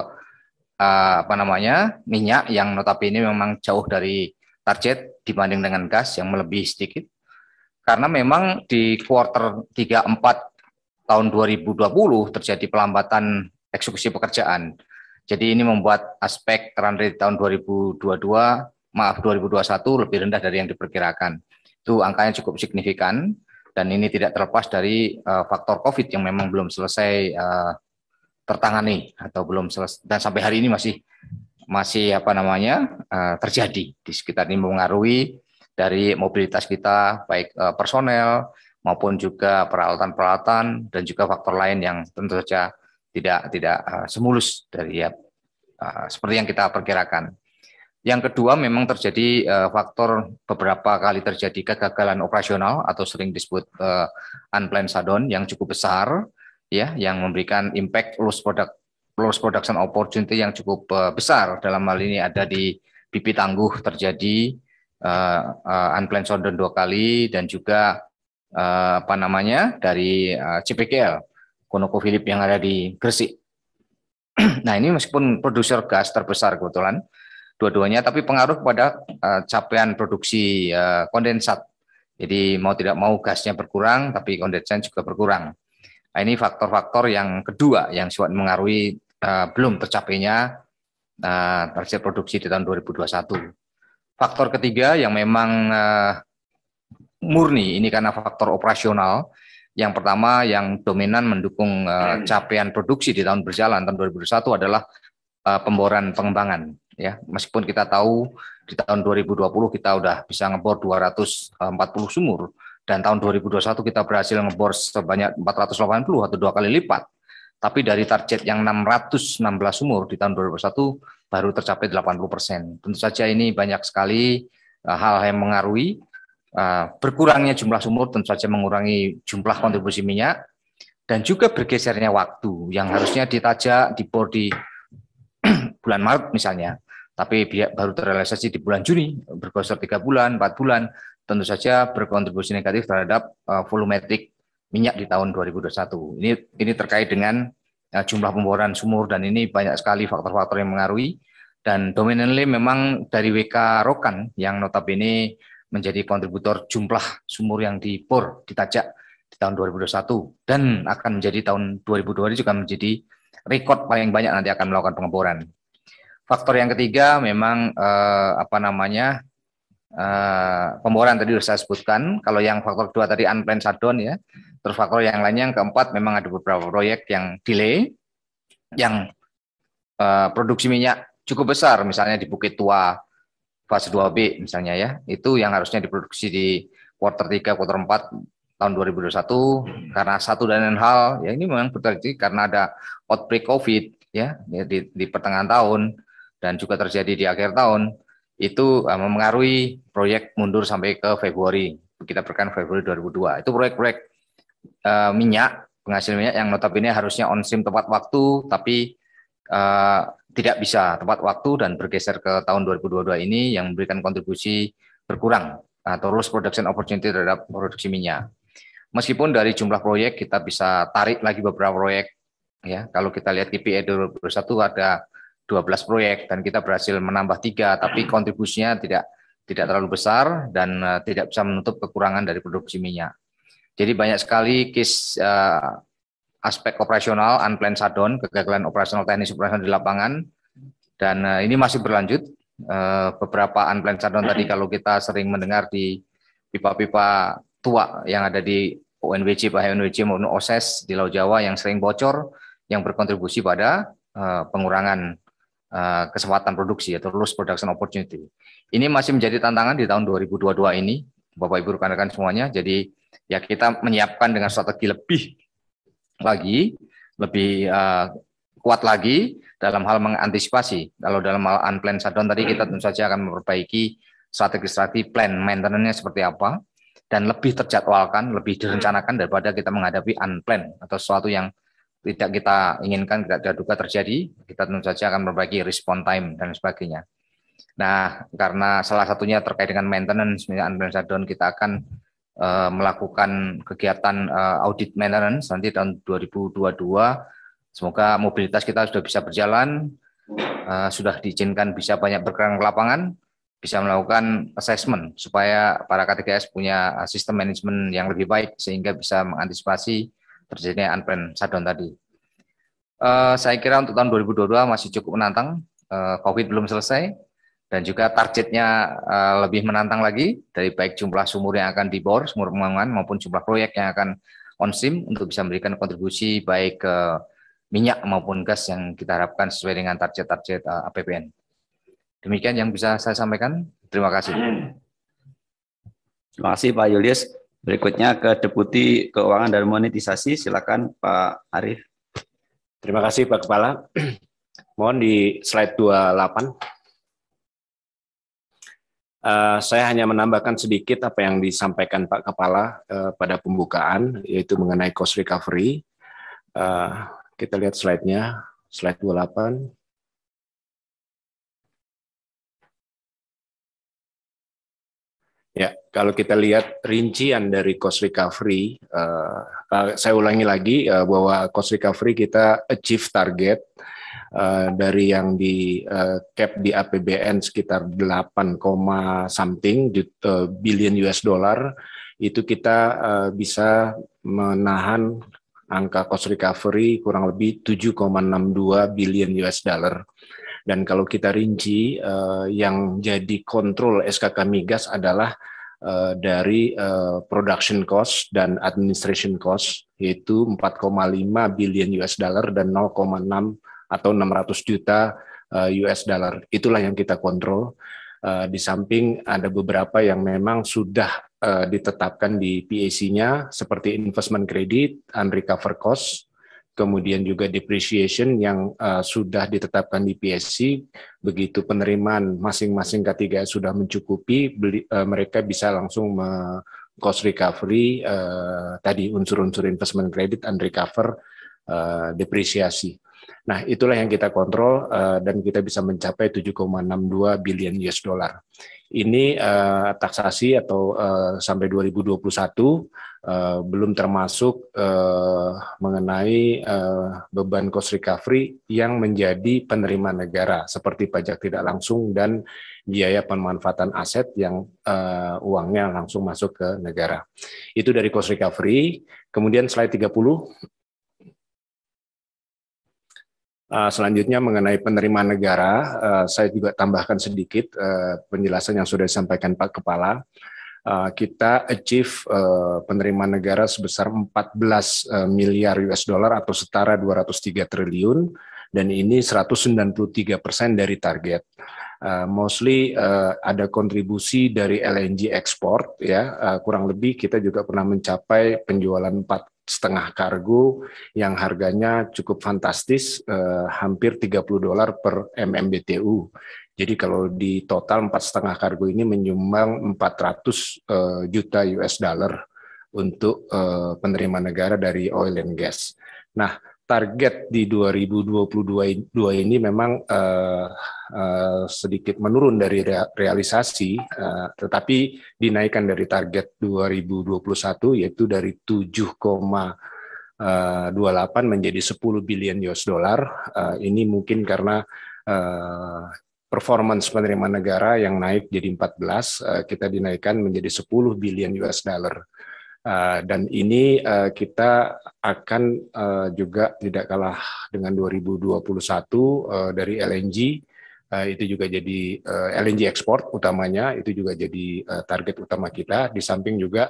minyak yang notabene memang jauh dari target dibanding dengan gas yang melebihi sedikit. Karena memang di kuartal 3-4 tahun 2020 terjadi pelambatan eksekusi pekerjaan. Jadi ini membuat aspek run rate tahun 2021 lebih rendah dari yang diperkirakan. Itu angkanya cukup signifikan. Dan ini tidak terlepas dari faktor COVID yang memang belum selesai tertangani atau belum selesai, dan sampai hari ini masih terjadi di sekitar ini, mempengaruhi dari mobilitas kita, baik personel maupun juga peralatan-peralatan dan juga faktor lain yang tentu saja tidak semulus dari seperti yang kita perkirakan. Yang kedua, memang terjadi faktor beberapa kali terjadi kegagalan operasional atau sering disebut unplanned shutdown yang cukup besar, ya, yang memberikan impact loss production opportunity yang cukup besar. Dalam hal ini ada di BP Tangguh terjadi unplanned shutdown 2 kali, dan juga dari CPKL ConocoPhillips yang ada di Gresik. Nah, ini meskipun produser gas terbesar kebetulan dua-duanya, tapi pengaruh kepada capaian produksi kondensat. Jadi mau tidak mau gasnya berkurang, tapi kondensat juga berkurang. Nah, ini faktor-faktor yang kedua yang sangat mengaruhi belum tercapainya target produksi di tahun 2021. Faktor ketiga yang memang murni ini karena faktor operasional. Yang pertama yang dominan mendukung capaian produksi di tahun berjalan tahun 2021 adalah pemboran pengembangan. Ya, meskipun kita tahu di tahun 2020 kita udah bisa ngebor 240 sumur, dan tahun 2021 kita berhasil ngebor sebanyak 480 atau 2 kali lipat. Tapi dari target yang 616 sumur di tahun 2021 baru tercapai 80%. Tentu saja ini banyak sekali hal yang mengaruhi. Berkurangnya jumlah sumur tentu saja mengurangi jumlah kontribusi minyak, dan juga bergesernya waktu yang harusnya ditajak dibor di bulan Maret misalnya, tapi baru terrealisasi di bulan Juni, bergeser 3 bulan, 4 bulan, tentu saja berkontribusi negatif terhadap volumetrik minyak di tahun 2021. Ini terkait dengan jumlah pemboran sumur, dan ini banyak sekali faktor-faktor yang mengaruhi, dan dominantly memang dari WK Rokan yang notabene menjadi kontributor jumlah sumur yang dibor, ditajak di tahun 2021, dan akan menjadi tahun 2022 juga menjadi rekor paling banyak nanti akan melakukan pengeboran. Faktor yang ketiga memang pemboran tadi sudah saya sebutkan. Kalau yang faktor kedua tadi unplanned shutdown, ya. Terus faktor yang lainnya yang keempat memang ada beberapa proyek yang delay, yang produksi minyak cukup besar, misalnya di Bukit Tua fase 2B misalnya, ya, itu yang harusnya diproduksi di kuartal 3, kuartal 4 tahun 2021, karena satu dan lain hal, ya ini memang terjadi karena ada outbreak COVID, ya, di pertengahan tahun, dan juga terjadi di akhir tahun, itu mempengaruhi proyek mundur sampai ke Februari, kita perkirakan Februari 2002. Itu proyek-proyek minyak, penghasil minyak yang notabene harusnya on stream tepat waktu, tapi tidak bisa tepat waktu dan bergeser ke tahun 2022 ini, yang memberikan kontribusi berkurang atau loss production opportunity terhadap produksi minyak. Meskipun dari jumlah proyek kita bisa tarik lagi beberapa proyek, ya. Kalau kita lihat KPI 2021 ada 12 proyek dan kita berhasil menambah 3, tapi kontribusinya tidak terlalu besar dan tidak bisa menutup kekurangan dari produksi minyak. Jadi banyak sekali case aspek operasional, unplanned shutdown, kegagalan operasional teknis operasional di lapangan, dan ini masih berlanjut. Beberapa unplanned shutdown tadi kalau kita sering mendengar di pipa-pipa tua yang ada di ONWJ, ONWJ maupun OSES di Laut Jawa yang sering bocor, yang berkontribusi pada pengurangan kesempatan produksi atau loss production opportunity. Ini masih menjadi tantangan di tahun 2022 ini, Bapak Ibu rekan-rekan semuanya. Jadi ya kita menyiapkan dengan strategi lebih kuat lagi dalam hal mengantisipasi. Kalau dalam hal unplanned shutdown tadi kita tentu saja akan memperbaiki strategi-strategi plan maintenance-nya seperti apa, dan lebih terjadwalkan, lebih direncanakan daripada kita menghadapi unplanned atau sesuatu yang tidak kita inginkan, tidak duga terjadi. Kita tentu saja akan memperbaiki response time dan sebagainya. Nah, karena salah satunya terkait dengan maintenance, misalnya unplanned shutdown, kita akan melakukan kegiatan audit maintenance nanti tahun 2022. Semoga mobilitas kita sudah bisa berjalan, sudah diizinkan bisa banyak bergerak ke lapangan, bisa melakukan assessment supaya para KTGS punya sistem manajemen yang lebih baik sehingga bisa mengantisipasi terjadinya unplanned shutdown tadi. Saya kira untuk tahun 2022 masih cukup menantang, COVID belum selesai, dan juga targetnya lebih menantang lagi dari baik jumlah sumur yang akan dibor, sumur pengembangan, maupun jumlah proyek yang akan on stream untuk bisa memberikan kontribusi baik ke minyak maupun gas yang kita harapkan sesuai dengan target-target APBN. Demikian yang bisa saya sampaikan. Terima kasih. Terima kasih Pak Julius. Berikutnya ke Deputi Keuangan dan Monetisasi, silakan Pak Arief. Terima kasih Pak Kepala. Mohon di slide 28. Saya hanya menambahkan sedikit apa yang disampaikan Pak Kepala pada pembukaan, yaitu mengenai cost recovery. Kita lihat slide-nya, slide 28. Ya, kalau kita lihat rincian dari cost recovery, saya ulangi lagi bahwa cost recovery kita achieve target dari yang di cap di APBN sekitar 8, something billion US dollar, itu kita bisa menahan angka cost recovery kurang lebih 7,62 billion US dollar. Dan kalau kita rinci, yang jadi kontrol SKK Migas adalah dari production cost dan administration cost, yaitu 4,5 billion US dollar dan 0,6 atau 600 juta US dollar. Itulah yang kita kontrol. Di samping ada beberapa yang memang sudah ditetapkan di PAC-nya, seperti investment credit, unrecovered cost, kemudian juga depreciation yang sudah ditetapkan di PSC. Begitu penerimaan masing-masing K3 sudah mencukupi, mereka bisa langsung cost recovery tadi unsur-unsur investment credit, unrecover, depresiasi. Nah, itulah yang kita kontrol dan kita bisa mencapai 7,62 billion US dollar. Ini taksasi atau sampai 2021 belum termasuk mengenai beban cost recovery yang menjadi penerimaan negara seperti pajak tidak langsung dan biaya pemanfaatan aset yang uangnya langsung masuk ke negara. Itu dari cost recovery. Kemudian slide 30. Selanjutnya mengenai penerimaan negara, saya juga tambahkan sedikit penjelasan yang sudah disampaikan Pak Kepala. Kita achieve penerimaan negara sebesar 14 miliar US dollar atau setara 203 triliun, dan ini 193% dari target. Mostly ada kontribusi dari LNG ekspor, ya, kurang lebih kita juga pernah mencapai penjualan 4,5 kargo yang harganya cukup fantastis, hampir $30 per MMBTU. Jadi kalau di total 4,5 kargo ini menyumbang 400 juta US dollar untuk penerimaan negara dari oil and gas. Nah, target di 2022 ini memang sedikit menurun dari realisasi, tetapi dinaikkan dari target 2021, yaitu dari 7,28 menjadi 10 billion US dollar. Ini mungkin karena performance penerimaan negara yang naik jadi 14, kita dinaikkan menjadi 10 billion US dollar. Dan ini kita akan juga tidak kalah dengan 2021 dari LNG, itu juga jadi LNG ekspor utamanya, itu juga jadi target utama kita, di samping juga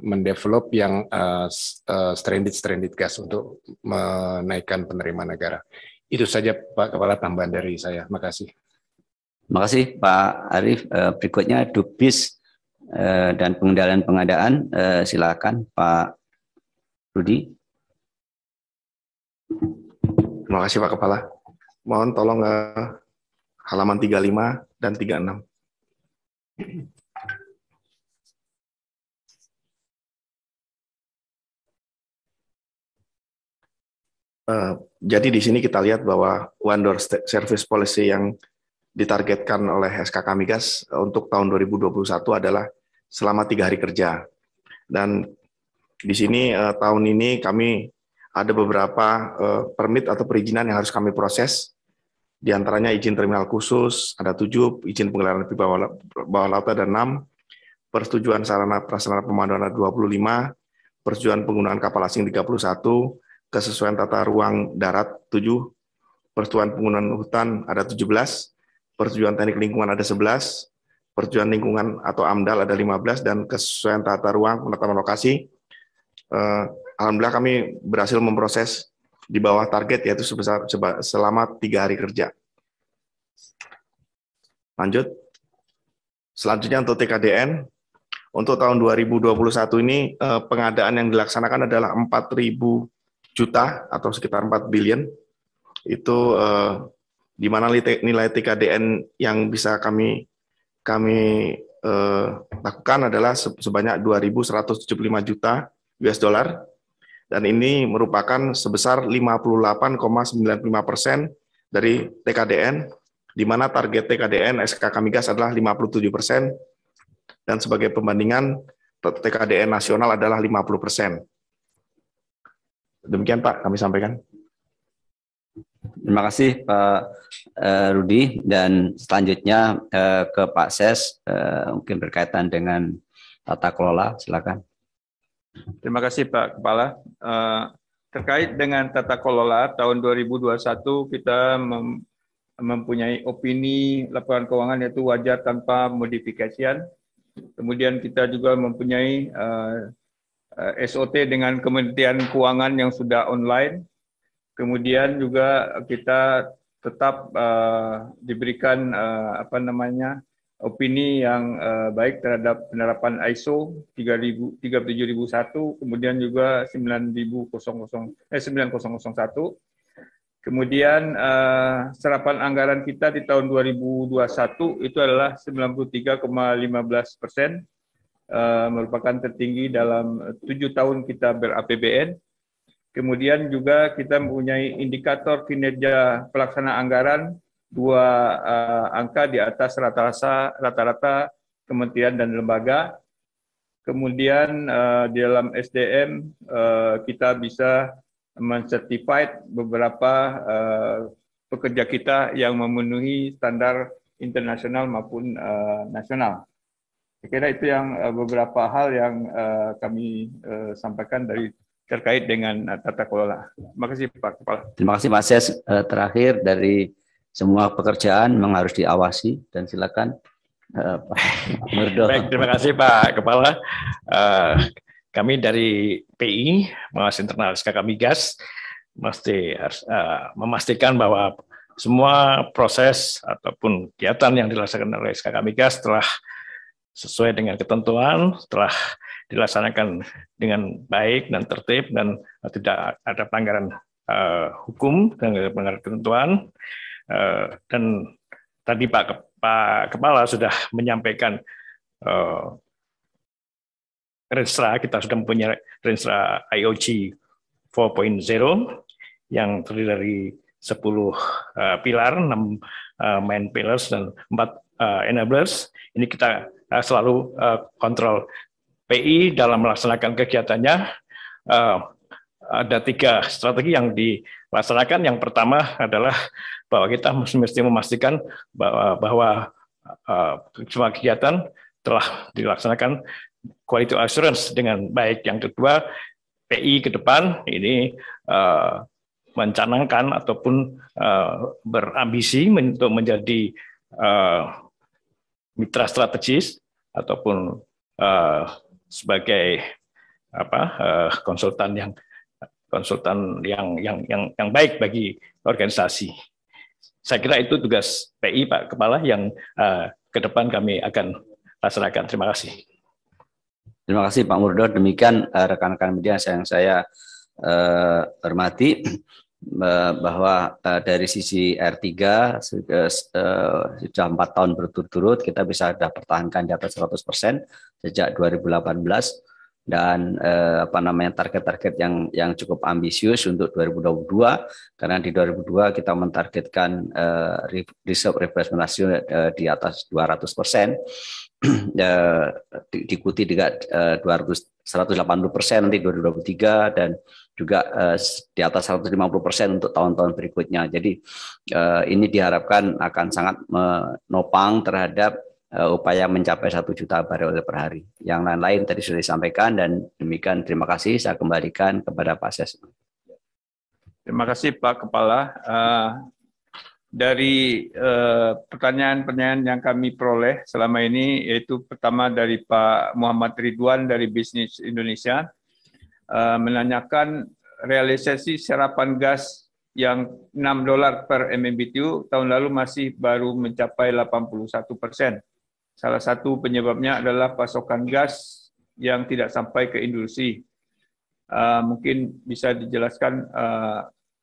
mendevelop yang stranded gas untuk menaikkan penerimaan negara. Itu saja Pak Kepala tambahan dari saya. Terima kasih. Terima kasih Pak Arief. Berikutnya Dubis dan pengendalian pengadaan, silakan Pak Rudi. Terima kasih Pak Kepala. Mohon tolong halaman 35 dan 36. Jadi di sini kita lihat bahwa one door service policy yang ditargetkan oleh SKK Migas untuk tahun 2021 adalah selama 3 hari kerja. Dan di sini tahun ini kami ada beberapa permit atau perizinan yang harus kami proses. Di antaranya izin terminal khusus ada 7, izin penggelaran pipa bawah laut ada 6, persetujuan sarana prasarana pemanduan ada 25, persetujuan penggunaan kapal asing 31, kesesuaian tata ruang darat 7, persetujuan penggunaan hutan ada 17, persetujuan teknik lingkungan ada 11, persetujuan lingkungan atau AMDAL ada 15, dan kesesuaian tata ruang penetapan lokasi. Alhamdulillah kami berhasil memproses di bawah target, yaitu selama 3 hari kerja. Lanjut. Selanjutnya untuk TKDN, untuk tahun 2021 ini pengadaan yang dilaksanakan adalah 4.000 juta atau sekitar 4 billion. Itu di mana nilai TKDN yang bisa kami lakukan adalah sebanyak 2.175 juta US dollar, dan ini merupakan sebesar 58,95% dari TKDN, di mana target TKDN SKK Migas adalah 57%, dan sebagai pembandingan TKDN nasional adalah 50%. Demikian Pak, kami sampaikan. Terima kasih Pak Rudi, dan selanjutnya ke Pak Ses, mungkin berkaitan dengan tata kelola, silakan. Terima kasih Pak Kepala. Terkait dengan tata kelola tahun 2021 kita mempunyai opini laporan keuangan yaitu wajar tanpa modifikasian. Kemudian kita juga mempunyai SOT dengan Kementerian Keuangan yang sudah online. Kemudian juga kita tetap diberikan opini yang baik terhadap penerapan ISO 37001, kemudian juga 9001. Kemudian serapan anggaran kita di tahun 2021 itu adalah 93,15%, merupakan tertinggi dalam 7 tahun kita ber-APBN. Kemudian juga kita mempunyai indikator kinerja pelaksana anggaran 2 angka di atas rata-rata kementerian dan lembaga. Kemudian di dalam SDM kita bisa mencertified beberapa pekerja kita yang memenuhi standar internasional maupun nasional. Saya kira itu yang beberapa hal yang kami sampaikan terkait dengan tata kelola. Terima kasih Pak Kepala. Terima kasih Pak Ses. Terakhir, dari semua pekerjaan memang harus diawasi, dan silakan Pak Murdo. Baik, terima kasih Pak Kepala. Kami dari PI, Pengawas Internal SKK Migas, mesti harus memastikan bahwa semua proses ataupun kegiatan yang dilaksanakan oleh SKK Migas telah sesuai dengan ketentuan, telah dilaksanakan dengan baik dan tertib, dan tidak ada pelanggaran hukum dan pelanggaran ketentuan. Dan tadi Pak Kepala sudah menyampaikan Renstra, kita sudah mempunyai Renstra IOG 4.0 yang terdiri dari 10 pilar, 6 main pillars dan 4 enablers. Ini kita selalu kontrol PI dalam melaksanakan kegiatannya. Ada 3 strategi yang dilaksanakan. Yang pertama adalah bahwa kita mesti memastikan bahwa semua kegiatan telah dilaksanakan quality assurance dengan baik. Yang kedua, PI ke depan ini mencanangkan ataupun berambisi untuk menjadi mitra strategis ataupun sebagai konsultan yang baik bagi organisasi. Saya kira itu tugas PI Pak Kepala yang ke depan kami akan laksanakan. Terima kasih. Terima kasih Pak Murdo. Demikian rekan-rekan media yang saya hormati, bahwa dari sisi R3 sudah 4 tahun berturut-turut kita bisa pertahankan di atas 100% sejak 2018, dan target-target yang cukup ambisius untuk 2022, karena di 2022 kita mentargetkan reserve replacement ratio di atas 200%, diikuti dengan 180% nanti 2023, dan juga di atas 150% untuk tahun-tahun berikutnya. Jadi ini diharapkan akan sangat menopang terhadap upaya mencapai 1 juta barel per hari. Yang lain-lain tadi sudah disampaikan, dan demikian terima kasih. Saya kembalikan kepada Pak Ses. Terima kasih Pak Kepala. Dari pertanyaan-pertanyaan yang kami peroleh selama ini, yaitu pertama dari Pak Muhammad Ridwan dari Bisnis Indonesia, menanyakan realisasi serapan gas yang $6 per MMBTU tahun lalu masih baru mencapai 81%. Salah satu penyebabnya adalah pasokan gas yang tidak sampai ke industri. Mungkin bisa dijelaskan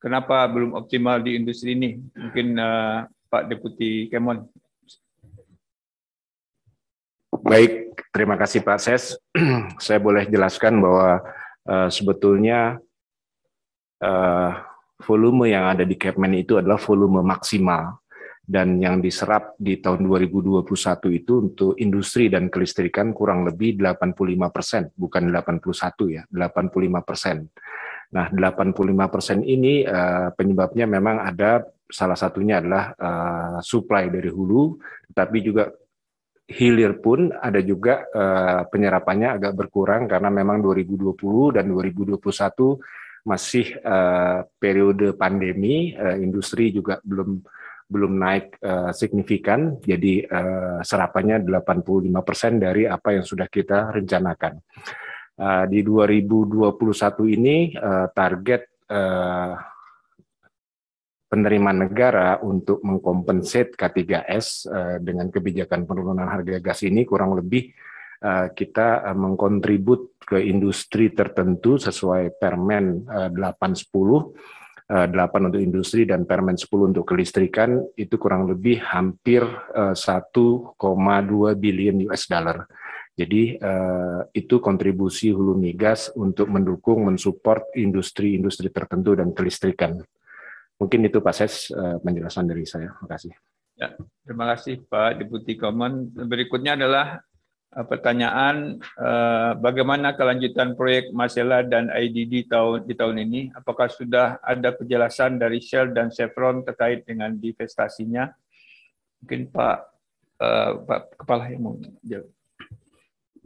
kenapa belum optimal di industri ini? Mungkin Pak Deputi Kemon. Baik, terima kasih Pak Ses. Saya boleh jelaskan bahwa sebetulnya volume yang ada di Kepmen itu adalah volume maksimal, dan yang diserap di tahun 2021 itu untuk industri dan kelistrikan kurang lebih 85%, bukan 81 ya, 85%. Nah, 85% ini penyebabnya memang ada, salah satunya adalah supply dari hulu, tetapi juga hilir pun ada juga penyerapannya agak berkurang karena memang 2020 dan 2021 masih periode pandemi, industri juga belum naik signifikan, jadi serapannya 85% dari apa yang sudah kita rencanakan. Di 2021 ini target penerimaan negara untuk mengkompensate K3S dengan kebijakan penurunan harga gas ini kurang lebih kita mengkontribut ke industri tertentu sesuai Permen 810, 8 untuk industri dan Permen 10 untuk kelistrikan, itu kurang lebih hampir 1,2 billion US dollar. Jadi itu kontribusi hulu migas untuk mendukung, mensupport industri-industri tertentu dan kelistrikan. Mungkin itu Pak Ses penjelasan dari saya. Terima kasih. Ya, terima kasih Pak Deputi Kemon. Berikutnya adalah pertanyaan bagaimana kelanjutan proyek Masela dan IDD di tahun ini? Apakah sudah ada penjelasan dari Shell dan Chevron terkait dengan divestasinya? Mungkin Pak Kepala yang mau jawab.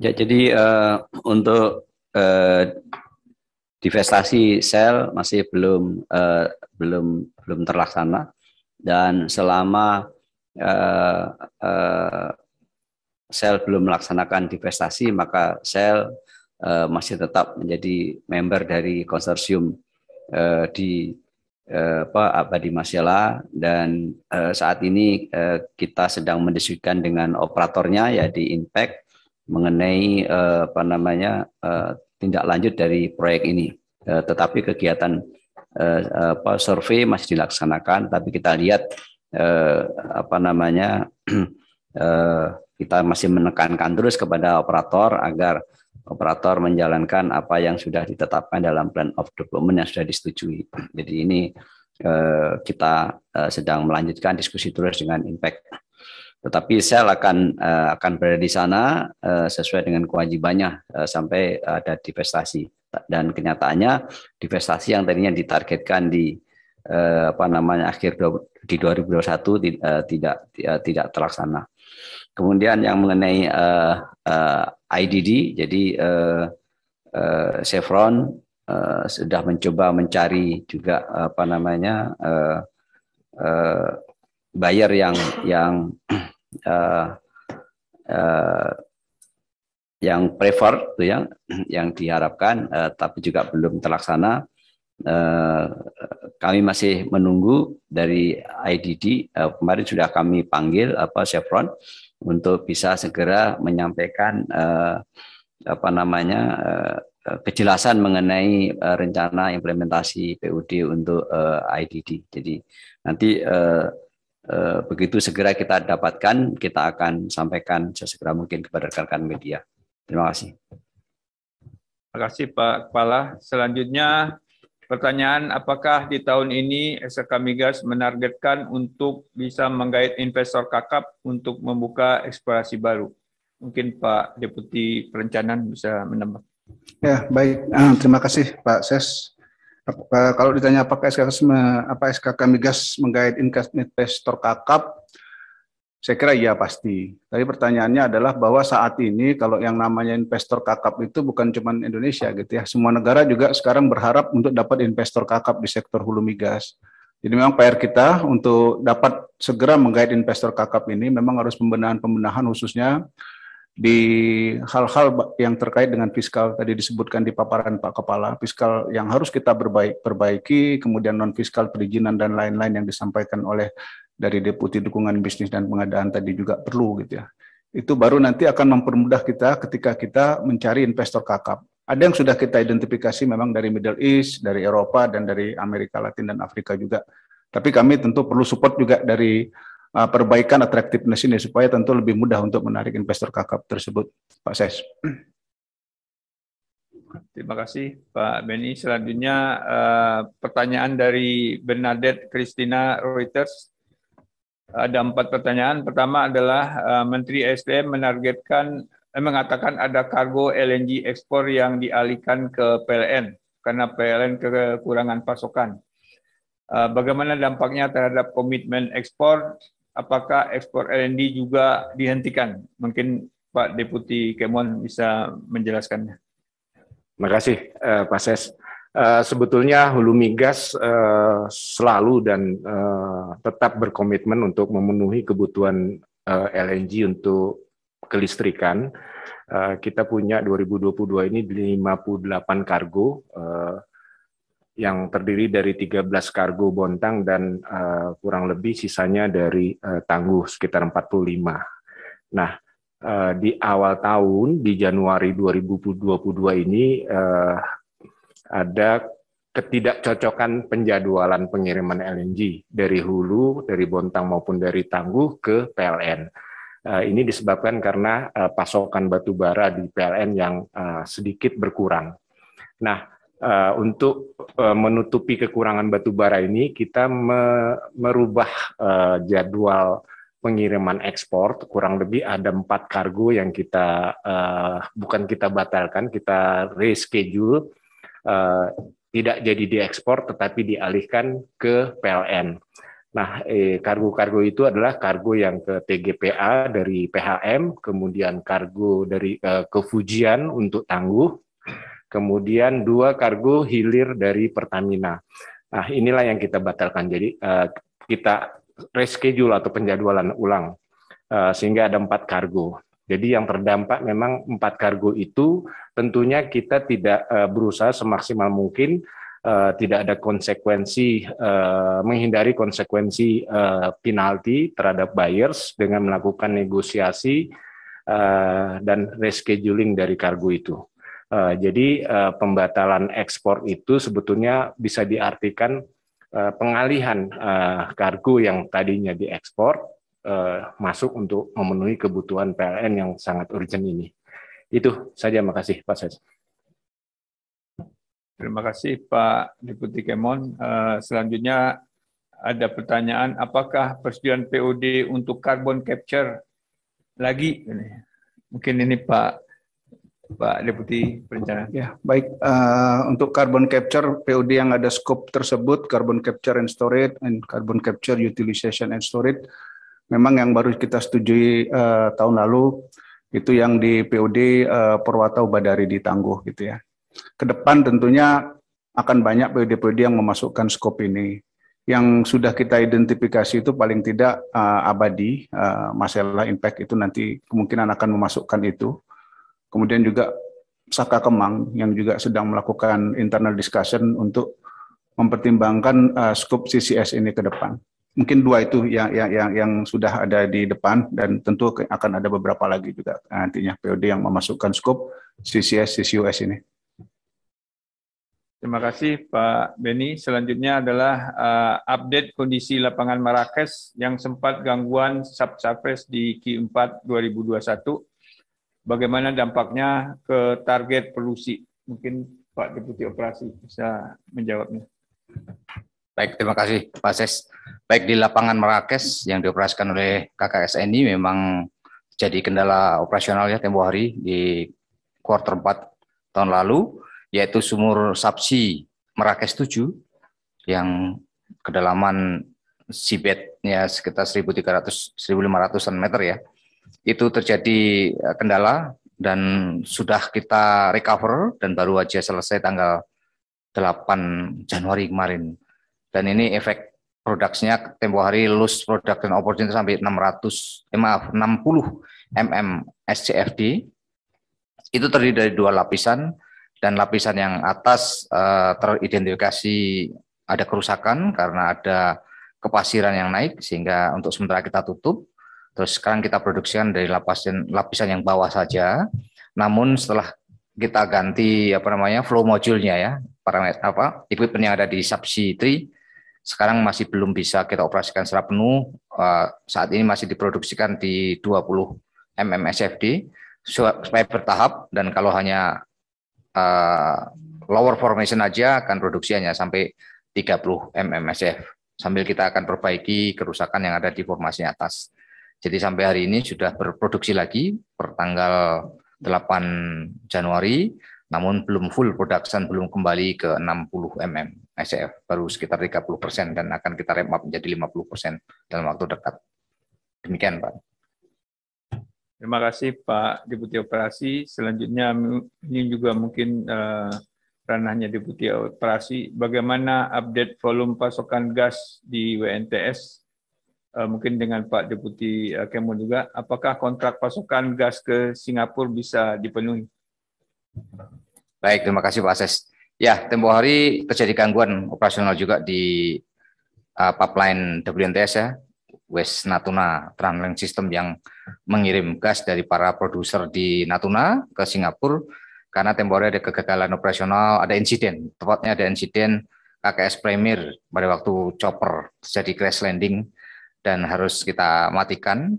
Ya, jadi untuk divestasi Shell masih belum terlaksana, dan selama Shell belum melaksanakan divestasi, maka Shell masih tetap menjadi member dari konsorsium di Abadi Masela, dan saat ini kita sedang mendiskusikan dengan operatornya ya di Impact mengenai tindak lanjut dari proyek ini. Tetapi kegiatan survei masih dilaksanakan, tapi kita lihat kita masih menekankan terus kepada operator agar operator menjalankan apa yang sudah ditetapkan dalam plan of development yang sudah disetujui. Jadi ini kita sedang melanjutkan diskusi terus dengan Impact. Tetapi Shell akan berada di sana sesuai dengan kewajibannya sampai ada divestasi. Dan kenyataannya divestasi yang tadinya ditargetkan di akhir di 2021 tidak terlaksana. Kemudian yang mengenai IDD, jadi Chevron sudah mencoba mencari juga buyer yang prefer tuh yang diharapkan, tapi juga belum terlaksana. Kami masih menunggu dari IDD. Kemarin sudah kami panggil Chevron untuk bisa segera menyampaikan kejelasan mengenai rencana implementasi PUD untuk IDD. Jadi nanti begitu segera kita dapatkan, kita akan sampaikan sesegera mungkin kepada rekan-rekan media. Terima kasih. Terima kasih Pak Kepala. Selanjutnya pertanyaan, apakah di tahun ini SKK Migas menargetkan untuk bisa menggait investor kakap untuk membuka eksplorasi baru? Mungkin Pak Deputi Perencanaan bisa menambah. Ya, baik. Terima kasih Pak Ses. Kalau ditanya apakah SKK Migas menggait investor kakap, saya kira iya pasti. Tapi pertanyaannya adalah bahwa saat ini kalau yang namanya investor kakap itu bukan cuma Indonesia gitu ya. Semua negara juga sekarang berharap untuk dapat investor kakap di sektor hulu migas. Jadi memang PR kita untuk dapat segera menggait investor kakap ini memang harus pembenahan khususnya di hal-hal yang terkait dengan fiskal tadi disebutkan di paparan Pak Kepala, fiskal yang harus kita perbaiki, kemudian non fiskal perizinan dan lain-lain yang disampaikan oleh dari Deputi Dukungan Bisnis dan Pengadaan tadi juga perlu gitu ya. Itu baru nanti akan mempermudah kita ketika kita mencari investor kakap. Ada yang sudah kita identifikasi memang dari Middle East, dari Eropa, dan dari Amerika Latin dan Afrika juga. Tapi kami tentu perlu support juga dari perbaikan attractiveness ini supaya tentu lebih mudah untuk menarik investor kakap tersebut, Pak Ses. Terima kasih Pak Benny. Selanjutnya pertanyaan dari Bernadette Christina Reuters. Ada 4 pertanyaan. Pertama adalah Menteri SDM mengatakan ada kargo LNG ekspor yang dialihkan ke PLN karena PLN kekurangan pasokan. Bagaimana dampaknya terhadap komitmen ekspor? Apakah ekspor LNG juga dihentikan? Mungkin Pak Deputi Kemon bisa menjelaskannya. Terima kasih, Pak Ses. Sebetulnya Hulu Migas selalu dan tetap berkomitmen untuk memenuhi kebutuhan LNG untuk kelistrikan. Kita punya 2022 ini 58 kargo yang terdiri dari 13 kargo Bontang dan kurang lebih sisanya dari Tangguh sekitar 45. Nah, di awal tahun di Januari 2022 ini ada ketidakcocokan penjadwalan pengiriman LNG dari hulu, dari Bontang maupun dari Tangguh ke PLN. Ini disebabkan karena pasokan batu bara di PLN yang sedikit berkurang. Nah, untuk menutupi kekurangan batu bara ini, kita merubah jadwal pengiriman ekspor. Kurang lebih ada 4 kargo yang kita bukan kita batalkan, kita reschedule. Tidak jadi diekspor tetapi dialihkan ke PLN. Nah, kargo-kargo itu adalah kargo yang ke TGPA dari PHM, kemudian kargo dari ke Fujian untuk Tangguh, kemudian 2 kargo hilir dari Pertamina. Nah, inilah yang kita batalkan. Jadi kita reschedule atau penjadwalan ulang sehingga ada 4 kargo. Jadi yang terdampak memang 4 kargo itu tentunya kita tidak berusaha semaksimal mungkin, tidak ada konsekuensi, menghindari konsekuensi penalti terhadap buyers dengan melakukan negosiasi dan rescheduling dari kargo itu. Jadi pembatalan ekspor itu sebetulnya bisa diartikan pengalihan kargo yang tadinya diekspor masuk untuk memenuhi kebutuhan PLN yang sangat urgent ini. Itu saja, makasih Pak Ses. Terima kasih Pak Deputi Kemon. Selanjutnya ada pertanyaan, apakah persetujuan POD untuk carbon capture lagi? Mungkin ini Pak Deputi Perencanaan. Ya, baik. Untuk carbon capture, POD yang ada scope tersebut, carbon capture and storage, and carbon capture utilization and storage, memang yang baru kita setujui tahun lalu, itu yang di POD Perwata Ubadari di Tangguh gitu ya. Kedepan tentunya akan banyak POD-POD yang memasukkan skop ini. Yang sudah kita identifikasi itu paling tidak abadi, masalah impact itu nanti kemungkinan akan memasukkan itu. Kemudian juga Saka Kemang yang juga sedang melakukan internal discussion untuk mempertimbangkan skop CCS ini ke depan. Mungkin 2 itu yang sudah ada di depan dan tentu akan ada beberapa lagi juga nantinya POD yang memasukkan skop CCS, CCUS ini. Terima kasih Pak Benny. Selanjutnya adalah update kondisi lapangan Marrakesh yang sempat gangguan subsurface di Q4 2021. Bagaimana dampaknya ke target produksi? Mungkin Pak Deputi Operasi bisa menjawabnya. Baik, terima kasih Pak Ses. Baik, di lapangan Marrakesh yang dioperasikan oleh KKSNI memang jadi kendala operasional ya tempo hari di kuartal 4 tahun lalu, yaitu sumur subsea Marrakesh 7 yang kedalaman seabednya sekitar 1.500-1.500 meter ya. Itu terjadi kendala dan sudah kita recover dan baru aja selesai tanggal 8 Januari kemarin. Dan ini efek produksinya tempo hari loss production opportunity sampai 60 mm SCFD. Itu terdiri dari 2 lapisan, dan lapisan yang atas teridentifikasi ada kerusakan karena ada kepasiran yang naik sehingga untuk sementara kita tutup. Terus sekarang kita produksikan dari lapisan yang bawah saja. Namun setelah kita ganti flow modulnya ya, parameter equipment yang ada di subsea 3 sekarang masih belum bisa kita operasikan secara penuh. Saat ini masih diproduksikan di 20 mmSFD supaya bertahap, dan kalau hanya lower formation aja akan produksinya sampai 30 mmSF sambil kita akan perbaiki kerusakan yang ada di formasi atas. Jadi sampai hari ini sudah berproduksi lagi per tanggal 8 Januari, namun belum full production, belum kembali ke 60 mmSF, baru sekitar 30% dan akan kita ramp up menjadi 50% dalam waktu dekat. Demikian, Pak. Terima kasih Pak Deputi Operasi. Selanjutnya ini juga mungkin ranahnya Deputi Operasi. Bagaimana update volume pasokan gas di WNTS? Mungkin dengan Pak Deputi Kemon juga. Apakah kontrak pasokan gas ke Singapura bisa dipenuhi? Baik, terima kasih Pak Ases. Ya, tempo hari terjadi gangguan operasional juga di pipeline WNTS ya, West Natuna Transmission System yang mengirim gas dari para produser di Natuna ke Singapura. Karena tempo hari ada kegagalan operasional, ada insiden, tepatnya ada insiden KKS Premier pada waktu chopper terjadi crash landing dan harus kita matikan.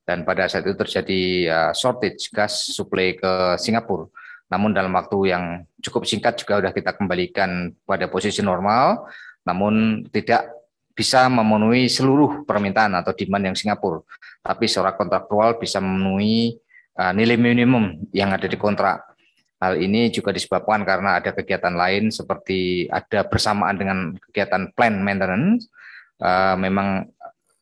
Dan pada saat itu terjadi shortage gas supply ke Singapura. Namun dalam waktu yang cukup singkat juga sudah kita kembalikan pada posisi normal, namun tidak bisa memenuhi seluruh permintaan atau demand yang Singapura. Tapi secara kontraktual bisa memenuhi nilai minimum yang ada di kontrak. Hal ini juga disebabkan karena ada kegiatan lain seperti ada bersamaan dengan kegiatan plant maintenance, memang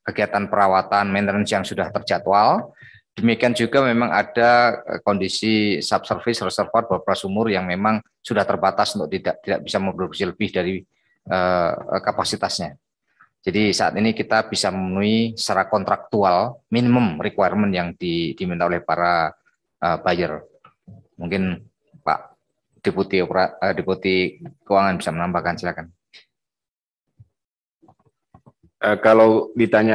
kegiatan perawatan maintenance yang sudah terjadwal. Demikian juga memang ada kondisi subsurface reservoir beberapa sumur yang memang sudah terbatas untuk tidak bisa memproduksi lebih dari kapasitasnya. Jadi saat ini kita bisa memenuhi secara kontraktual minimum requirement yang diminta oleh para buyer. Mungkin Pak Deputi Keuangan bisa menambahkan, silakan. Kalau ditanya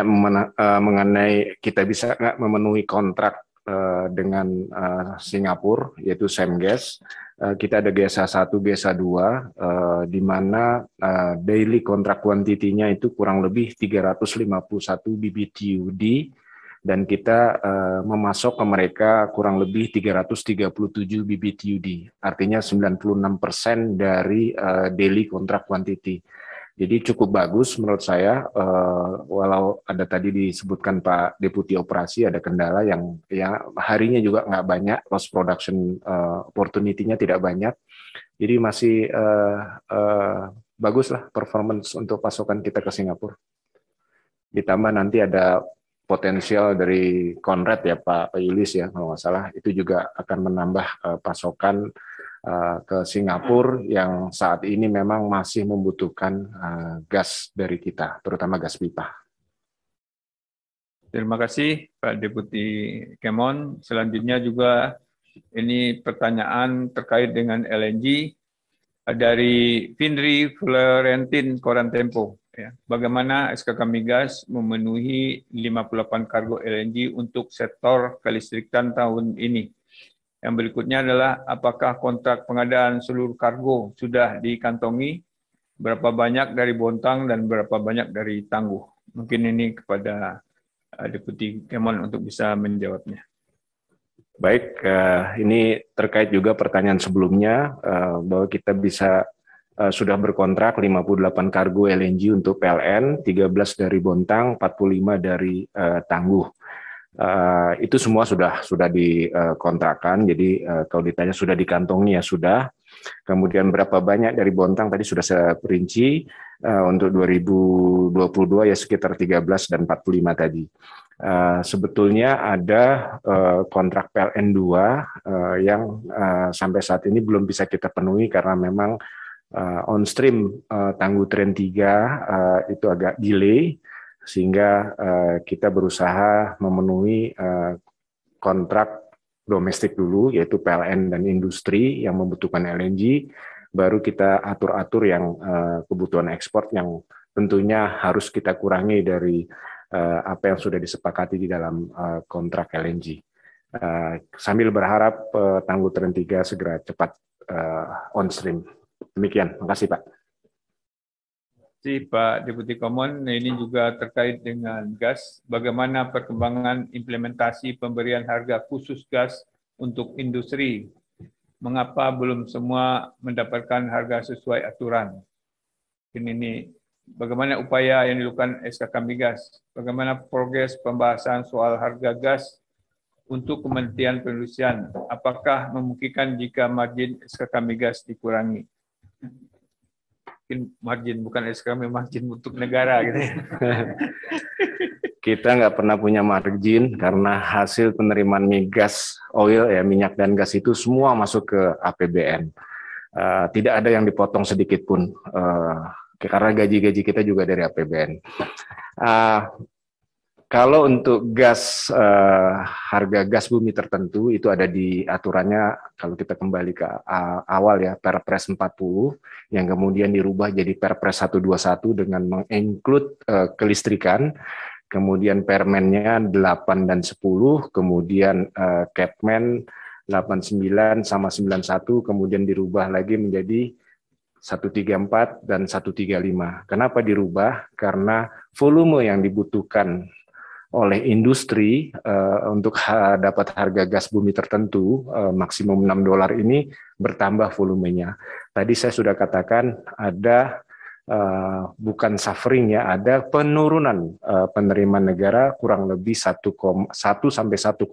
mengenai kita bisa nggak memenuhi kontrak dengan Singapura, yaitu Semgas, kita ada GSA 1, GSA 2, di mana daily kontrak quantity-nya itu kurang lebih 351 BBTUD, dan kita memasok ke mereka kurang lebih 337 BBTUD, artinya 96% dari daily kontrak quantity. Jadi cukup bagus menurut saya, walau ada tadi disebutkan Pak Deputi Operasi ada kendala yang ya harinya juga nggak banyak, loss production opportunity-nya tidak banyak. Jadi masih bagus lah performance untuk pasokan kita ke Singapura. Ditambah nanti ada potensial dari Conrad ya Pak Yulis ya kalau nggak salah, itu juga akan menambah pasokan ke Singapura yang saat ini memang masih membutuhkan gas dari kita, terutama gas pipa. Terima kasih Pak Deputi Kemon. Selanjutnya juga ini pertanyaan terkait dengan LNG dari Findri Florentin Koran Tempo. Ya. Bagaimana SKK Migas memenuhi 58 kargo LNG untuk sektor kelistrikan tahun ini? Yang berikutnya adalah apakah kontrak pengadaan seluruh kargo sudah dikantongi, berapa banyak dari Bontang dan berapa banyak dari Tangguh? Mungkin ini kepada Deputi Kemon untuk bisa menjawabnya. Baik, ini terkait juga pertanyaan sebelumnya, bahwa kita bisa sudah berkontrak 58 kargo LNG untuk PLN, 13 dari Bontang, 45 dari Tangguh. Itu semua sudah dikontrakkan, jadi kalau ditanya sudah dikantongi ya sudah. Kemudian berapa banyak dari Bontang tadi sudah saya perinci, untuk 2022 ya sekitar 13 dan 45 tadi. Sebetulnya ada kontrak PLN 2 yang sampai saat ini belum bisa kita penuhi karena memang on stream Tangguh Tren 3 itu agak delay, sehingga kita berusaha memenuhi kontrak domestik dulu, yaitu PLN dan industri yang membutuhkan LNG, baru kita atur-atur yang kebutuhan ekspor yang tentunya harus kita kurangi dari apa yang sudah disepakati di dalam kontrak LNG. Sambil berharap Tangguh Tren 3 segera cepat on stream. Demikian, makasih Pak. Pak Deputi Common, ini juga terkait dengan gas. Bagaimana perkembangan implementasi pemberian harga khusus gas untuk industri? Mengapa belum semua mendapatkan harga sesuai aturan? Ini bagaimana upaya yang dilakukan SKK Migas? Bagaimana progres pembahasan soal harga gas untuk Kementerian Perindustrian? Apakah memungkinkan jika margin SKK Migas dikurangi? Mungkin margin bukan SKK, margin untuk negara gitu. Kita nggak pernah punya margin karena hasil penerimaan migas, oil ya, minyak dan gas itu semua masuk ke APBN. Tidak ada yang dipotong sedikit pun karena gaji-gaji kita juga dari APBN. Kalau untuk gas, harga gas bumi tertentu itu ada di aturannya, kalau kita kembali ke awal ya, Perpres 40, yang kemudian dirubah jadi Perpres 121 dengan menginclude kelistrikan, kemudian Permennya 8 dan 10, kemudian Kepmen 89 sama 91, kemudian dirubah lagi menjadi 134 dan 135. Kenapa dirubah? Karena volume yang dibutuhkan oleh industri untuk dapat harga gas bumi tertentu maksimum $6 ini bertambah volumenya. Tadi saya sudah katakan ada bukan suffering ya, ada penurunan penerimaan negara kurang lebih 1 sampai 1,2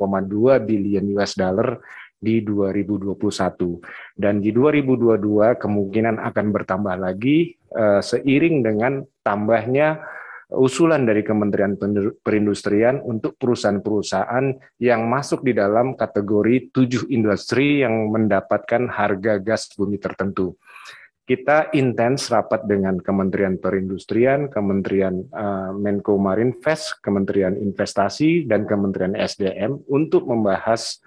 billion US dollar di 2021, dan di 2022 kemungkinan akan bertambah lagi seiring dengan tambahnya usulan dari Kementerian Perindustrian untuk perusahaan-perusahaan yang masuk di dalam kategori 7 industri yang mendapatkan harga gas bumi tertentu. Kita intens rapat dengan Kementerian Perindustrian, Kementerian Menko Marinvest, Kementerian Investasi, dan Kementerian SDM untuk membahas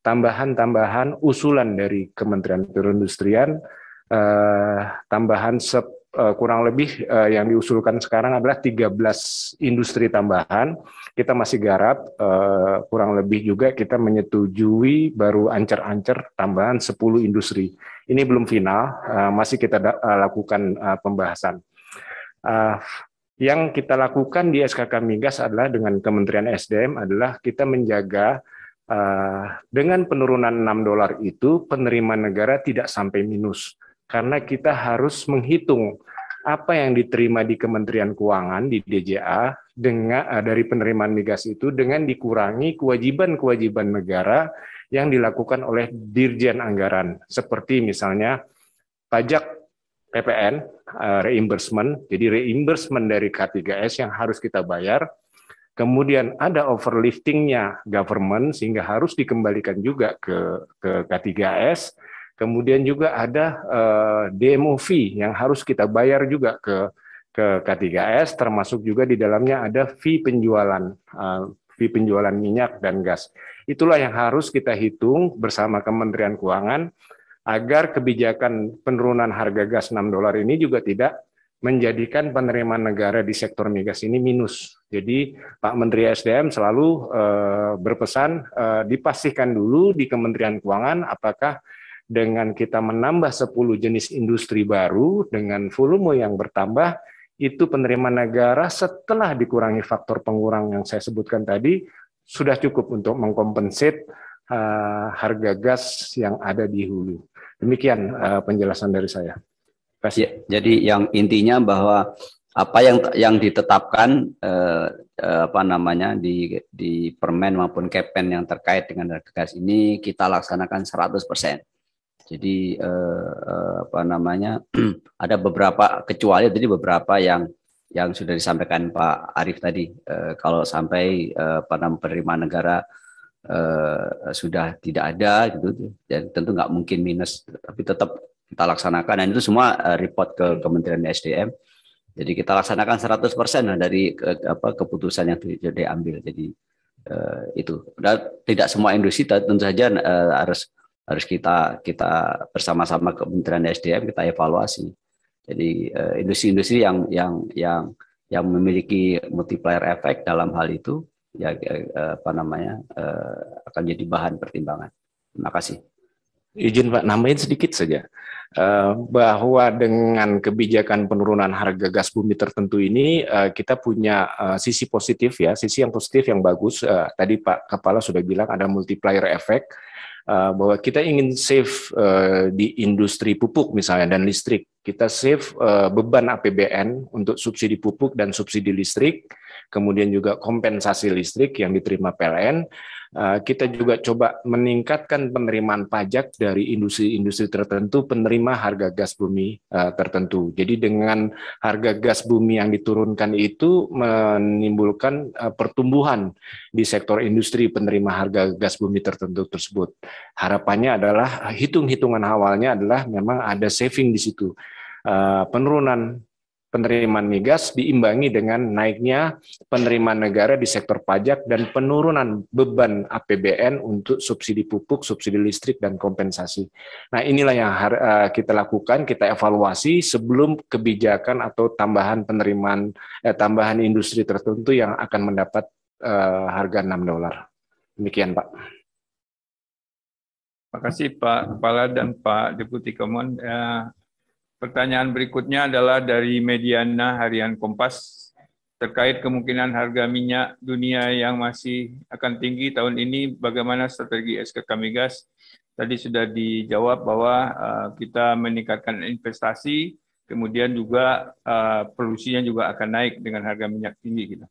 tambahan-tambahan usulan dari Kementerian Perindustrian, tambahan kurang lebih yang diusulkan sekarang adalah 13 industri tambahan. Kita masih garap, kurang lebih juga kita menyetujui baru ancer-ancer tambahan 10 industri. Ini belum final, masih kita lakukan pembahasan. Yang kita lakukan di SKK Migas adalah dengan Kementerian SDM adalah kita menjaga dengan penurunan $6 itu penerimaan negara tidak sampai minus. Karena kita harus menghitung apa yang diterima di Kementerian Keuangan di DJA dengan dari penerimaan migas itu dengan dikurangi kewajiban-kewajiban negara yang dilakukan oleh Dirjen Anggaran, seperti misalnya pajak PPN, reimbursement, jadi reimbursement dari K3S yang harus kita bayar. Kemudian ada overliftingnya government sehingga harus dikembalikan juga ke K3S. Kemudian juga ada DMO fee yang harus kita bayar juga ke K3S, termasuk juga di dalamnya ada fee penjualan minyak dan gas. Itulah yang harus kita hitung bersama Kementerian Keuangan agar kebijakan penurunan harga gas $6 ini juga tidak menjadikan penerimaan negara di sektor migas ini minus. Jadi Pak Menteri SDM selalu berpesan dipastikan dulu di Kementerian Keuangan apakah dengan kita menambah 10 jenis industri baru dengan volume yang bertambah, itu penerimaan negara setelah dikurangi faktor pengurang yang saya sebutkan tadi, sudah cukup untuk mengkompensate harga gas yang ada di hulu. Demikian penjelasan dari saya. Ya, jadi yang intinya bahwa apa yang ditetapkan di Permen maupun Kepmen yang terkait dengan harga gas ini kita laksanakan 100%. Jadi ada beberapa kecuali jadi beberapa yang sudah disampaikan Pak Arief tadi, kalau sampai penerimaan negara sudah tidak ada gitu, dan tentu nggak mungkin minus, tapi tetap kita laksanakan, dan itu semua report ke Kementerian SDM. Jadi kita laksanakan 100% dari keputusan yang diambil. Jadi itu. Dan tidak semua industri tentu saja harus kita bersama-sama Kementerian SDM kita evaluasi. Jadi industri-industri yang yang memiliki multiplier effect dalam hal itu ya akan jadi bahan pertimbangan. Terima kasih. Izin Pak, nambahin sedikit saja. Bahwa dengan kebijakan penurunan harga gas bumi tertentu ini kita punya sisi positif ya, sisi yang positif yang bagus. Tadi Pak Kepala sudah bilang ada multiplier effect, bahwa kita ingin save di industri pupuk misalnya dan listrik. Kita save beban APBN untuk subsidi pupuk dan subsidi listrik, kemudian juga kompensasi listrik yang diterima PLN. Kita juga coba meningkatkan penerimaan pajak dari industri-industri tertentu penerima harga gas bumi tertentu. Jadi dengan harga gas bumi yang diturunkan itu menimbulkan pertumbuhan di sektor industri penerima harga gas bumi tertentu tersebut. Harapannya adalah hitung-hitungan awalnya adalah memang ada saving di situ. Penurunan penerimaan migas diimbangi dengan naiknya penerimaan negara di sektor pajak dan penurunan beban APBN untuk subsidi pupuk, subsidi listrik, dan kompensasi. Nah, inilah yang kita lakukan, kita evaluasi sebelum kebijakan atau tambahan penerimaan, tambahan industri tertentu yang akan mendapat harga $6. Demikian, Pak. Terima kasih Pak Kepala dan Pak Deputi Komon. Pertanyaan berikutnya adalah dari Mediana Harian Kompas terkait kemungkinan harga minyak dunia yang masih akan tinggi tahun ini. Bagaimana strategi SKK Migas? Tadi sudah dijawab bahwa kita meningkatkan investasi, kemudian juga produksinya juga akan naik dengan harga minyak tinggi kita.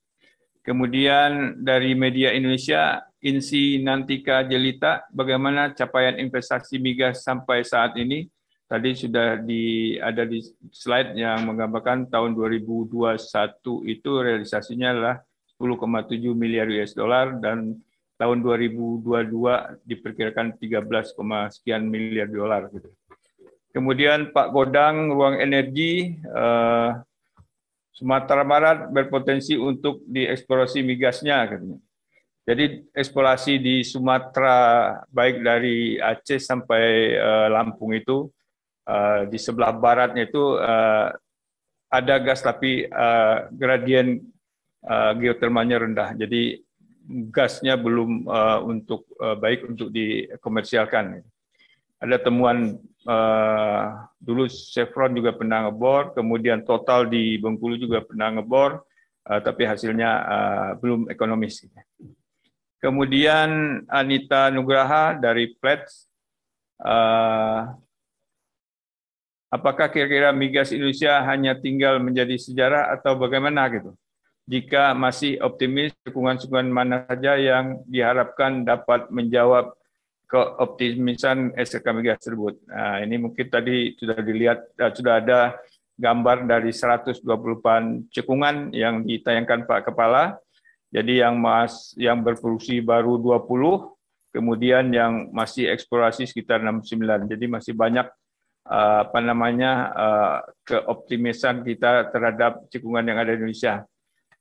Kemudian dari media Indonesia, Insi Nantika Jelita, bagaimana capaian investasi migas sampai saat ini? Tadi sudah ada di slide yang menggambarkan tahun 2021 itu realisasinya adalah 10,7 miliar US dollar dan tahun 2022 diperkirakan 13, sekian miliar dolar. Gitu. Kemudian Pak Godang, Ruang Energi, Sumatera Barat berpotensi untuk dieksplorasi migasnya. Katanya. Jadi eksplorasi di Sumatera baik dari Aceh sampai Lampung itu, di sebelah baratnya itu ada gas tapi gradien geotermalnya rendah. Jadi gasnya belum baik untuk dikomersialkan. Ada temuan dulu Chevron juga pernah ngebor, kemudian Total di Bengkulu juga pernah ngebor, tapi hasilnya belum ekonomis. Kemudian Anita Nugraha dari Platts, apakah kira-kira migas Indonesia hanya tinggal menjadi sejarah atau bagaimana gitu? Jika masih optimis, dukungan-dukungan mana saja yang diharapkan dapat menjawab keoptimisan SKK migas tersebut. Nah, ini mungkin tadi sudah dilihat, sudah ada gambar dari 120 cekungan yang ditayangkan Pak Kepala. Jadi yang berfungsi baru 20, kemudian yang masih eksplorasi sekitar 69. Jadi masih banyak keoptimisan kita terhadap cekungan yang ada di Indonesia.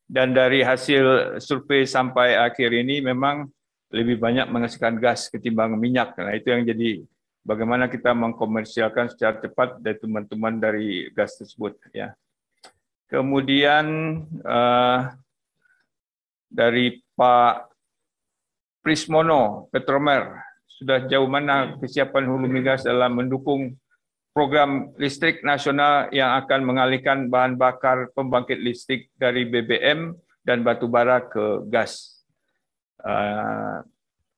Dan dari hasil survei sampai akhir ini memang lebih banyak menghasilkan gas ketimbang minyak. Nah, itu yang jadi bagaimana kita mengkomersialkan secara cepat dari teman-teman dari gas tersebut. Ya. Kemudian dari Pak Prismono, Petromer, sudah jauh mana kesiapan hulu migas dalam mendukung program listrik nasional yang akan mengalihkan bahan bakar pembangkit listrik dari BBM dan batu bara ke gas.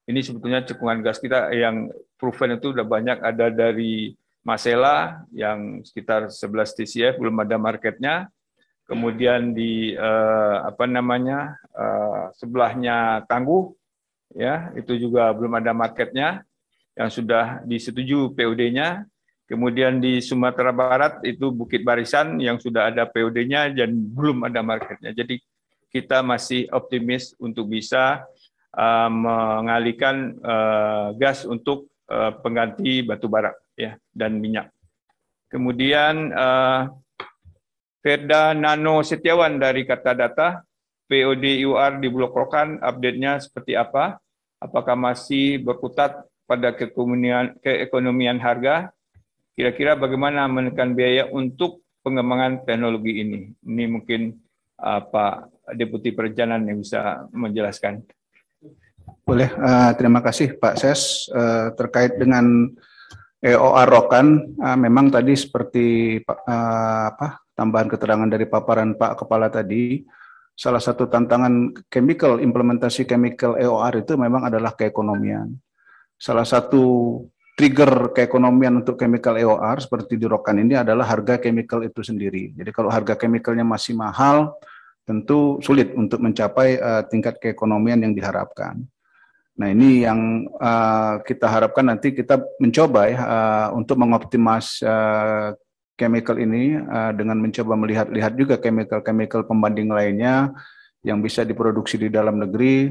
Ini sebetulnya cekungan gas kita yang proven itu sudah banyak, ada dari Masela yang sekitar 11 TCF, belum ada marketnya. Kemudian di sebelahnya Tangguh, ya itu juga belum ada marketnya, yang sudah disetujui POD-nya. Kemudian di Sumatera Barat itu Bukit Barisan yang sudah ada POD-nya dan belum ada marketnya. Jadi kita masih optimis untuk bisa mengalihkan gas untuk pengganti batu bara ya dan minyak. Kemudian Ferda Nano Setiawan dari Kata Data, POD UR di Blok Rokan, update-nya seperti apa? Apakah masih berkutat pada keekonomian harga? Kira-kira bagaimana menekan biaya untuk pengembangan teknologi ini? Ini mungkin Pak Deputi Perencanaan yang bisa menjelaskan. Boleh, terima kasih Pak Ses. Terkait dengan EOR Rokan, memang tadi seperti tambahan keterangan dari paparan Pak Kepala tadi, salah satu tantangan implementasi chemical EOR itu memang adalah keekonomian. Salah satu trigger keekonomian untuk chemical EOR seperti di Rokan ini adalah harga chemical itu sendiri. Jadi kalau harga chemicalnya masih mahal, tentu sulit untuk mencapai tingkat keekonomian yang diharapkan. Nah ini yang kita harapkan nanti kita mencoba untuk mengoptimas chemical ini dengan mencoba melihat juga chemical pembanding lainnya yang bisa diproduksi di dalam negeri,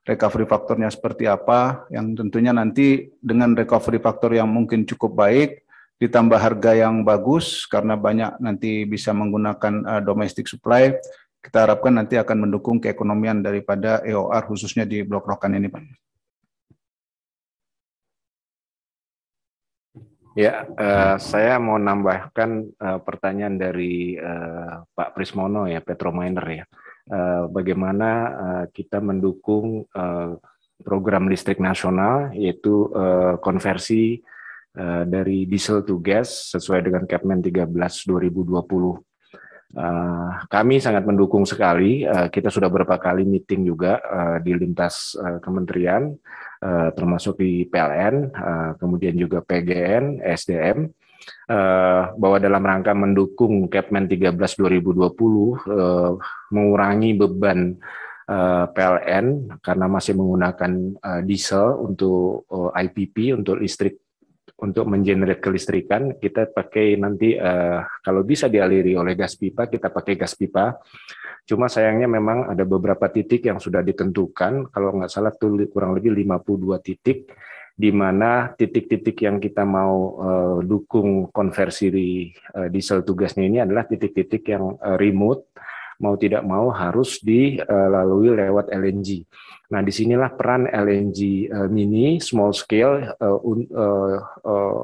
recovery faktornya seperti apa, yang tentunya nanti dengan recovery faktor yang mungkin cukup baik, ditambah harga yang bagus karena banyak nanti bisa menggunakan domestic supply, kita harapkan nanti akan mendukung keekonomian daripada EOR khususnya di Blok Rokan ini, Pak. Ya, saya mau nambahkan pertanyaan dari Pak Prismono ya, Petrominer ya. Bagaimana kita mendukung program listrik nasional yaitu konversi dari diesel to gas sesuai dengan Kepmen 13 2020. Kami sangat mendukung sekali. Kita sudah beberapa kali meeting juga di lintas kementerian, termasuk di PLN, kemudian juga PGN, SDM, bahwa dalam rangka mendukung Kepmen 13 2020 mengurangi beban PLN karena masih menggunakan diesel untuk IPP, untuk listrik, untuk mengenerate kelistrikan. Kita pakai nanti kalau bisa dialiri oleh gas pipa, kita pakai gas pipa. Cuma sayangnya memang ada beberapa titik yang sudah ditentukan, kalau nggak salah tuh kurang lebih 52 titik, di mana titik-titik yang kita mau dukung konversi di diesel to gasnya ini adalah titik-titik yang remote, mau tidak mau harus dilalui lewat LNG. Nah, disinilah peran LNG mini, small scale,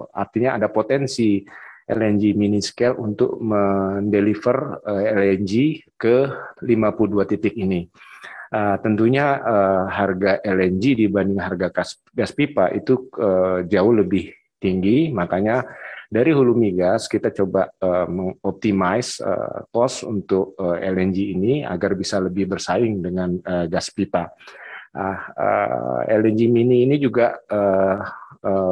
artinya ada potensi LNG mini scale untuk mendeliver LNG ke 52 titik ini. Tentunya harga LNG dibanding harga gas pipa itu jauh lebih tinggi, makanya dari hulu migas kita coba mengoptimize cost untuk LNG ini agar bisa lebih bersaing dengan gas pipa. LNG mini ini juga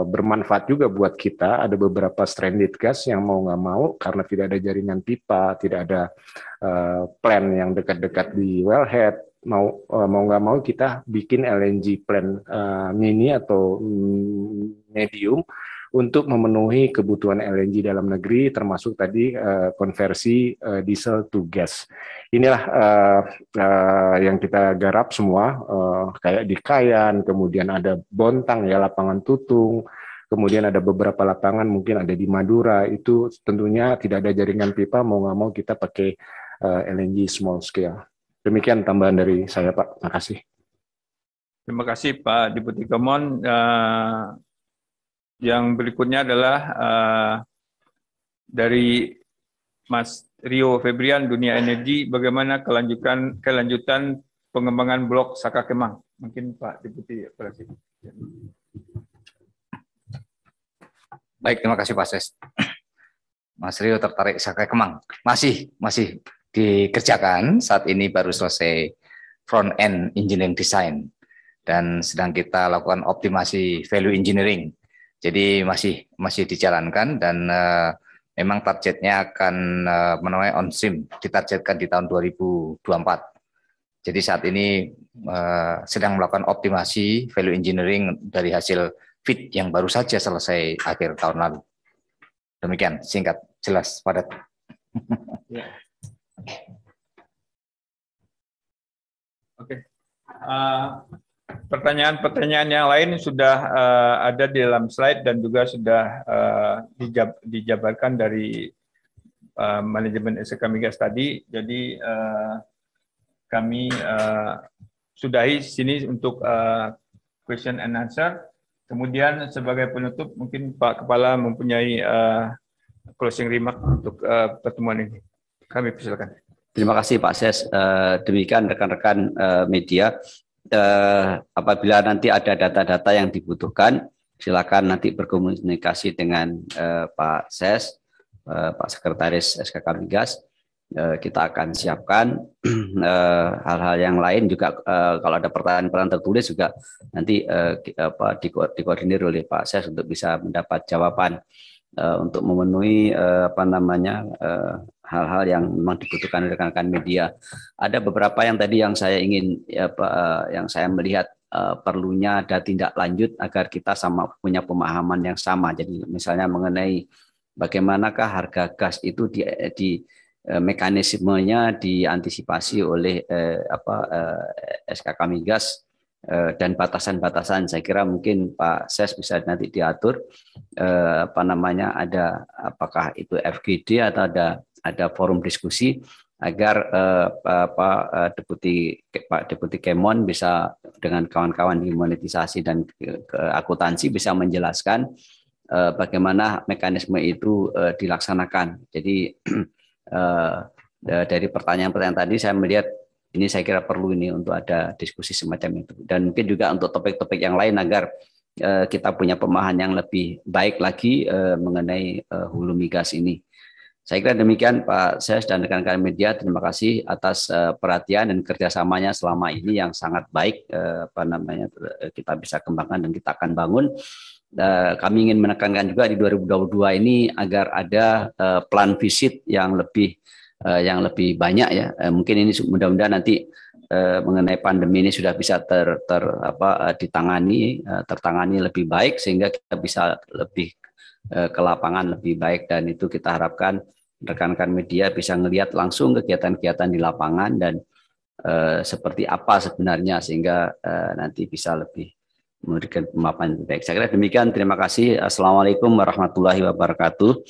bermanfaat juga buat kita. Ada beberapa stranded gas yang mau nggak mau karena tidak ada jaringan pipa, tidak ada plant yang dekat-dekat di wellhead, mau nggak mau kita bikin LNG plant mini atau medium untuk memenuhi kebutuhan LNG dalam negeri, termasuk tadi konversi diesel to gas. Inilah yang kita garap semua, kayak di Kayan, kemudian ada Bontang ya, lapangan Tutung, kemudian ada beberapa lapangan mungkin ada di Madura, itu tentunya tidak ada jaringan pipa, mau nggak mau kita pakai LNG small scale. Demikian tambahan dari saya, Pak. Terima kasih. Terima kasih Pak Deputi Kemon. Yang berikutnya adalah dari Mas Rio Febrian, Dunia Energi, bagaimana kelanjutan pengembangan blok Saka Kemang? Mungkin Pak Deputi Operasi. Baik, terima kasih Pak Ses. Mas Rio tertarik Saka Kemang. Masih dikerjakan, saat ini baru selesai front end engineering design dan sedang kita lakukan optimasi value engineering. Jadi masih dijalankan dan memang targetnya akan menuai on stream, ditargetkan di tahun 2024. Jadi saat ini sedang melakukan optimasi value engineering dari hasil FEED yang baru saja selesai akhir tahun lalu. Demikian, singkat, jelas, padat. Oke. Pertanyaan-pertanyaan yang lain sudah ada di dalam slide dan juga sudah dijabarkan dari manajemen SK Migas tadi. Jadi kami sudahi sini untuk question and answer. Kemudian sebagai penutup mungkin Pak Kepala mempunyai closing remark untuk pertemuan ini. Kami persilakan. Terima kasih Pak Ses. Demikian rekan-rekan media. Apabila nanti ada data-data yang dibutuhkan, silakan nanti berkomunikasi dengan Pak Ses, Pak Sekretaris SKK Migas. Kita akan siapkan hal-hal yang lain juga. Kalau ada pertanyaan-pertanyaan tertulis juga nanti dikoordinir oleh Pak Ses untuk bisa mendapat jawaban untuk memenuhi hal-hal yang memang dibutuhkan oleh rekan-rekan media. Ada beberapa yang tadi yang saya ingin yang saya melihat perlunya ada tindak lanjut agar kita sama punya pemahaman yang sama. Jadi misalnya mengenai bagaimanakah harga gas itu di mekanismenya diantisipasi oleh SKK Migas dan batasan-batasan. Saya kira mungkin Pak Ses bisa nanti diatur ada apakah itu FGD atau ada forum diskusi agar Pak Deputi Kemon bisa dengan kawan-kawan di monetisasi dan akuntansi bisa menjelaskan bagaimana mekanisme itu dilaksanakan. Jadi dari pertanyaan-pertanyaan tadi saya melihat ini saya kira perlu ini untuk ada diskusi semacam itu, dan mungkin juga untuk topik-topik yang lain agar kita punya pemahaman yang lebih baik lagi mengenai hulu migas ini. Saya kira demikian Pak Ses dan rekan-rekan media. Terima kasih atas perhatian dan kerjasamanya selama ini yang sangat baik. Kita bisa kembangkan dan kita akan bangun. Kami ingin menekankan juga di 2022 ini agar ada plan visit yang lebih banyak ya. Mungkin ini mudah-mudahan nanti mengenai pandemi ini sudah bisa tertangani lebih baik sehingga kita bisa lebih ke lapangan lebih baik, dan itu kita harapkan rekan-rekan media bisa melihat langsung kegiatan-kegiatan di lapangan dan seperti apa sebenarnya sehingga nanti bisa lebih memberikan pemaparan lebih baik. Saya kira demikian. Terima kasih. Assalamualaikum warahmatullahi wabarakatuh.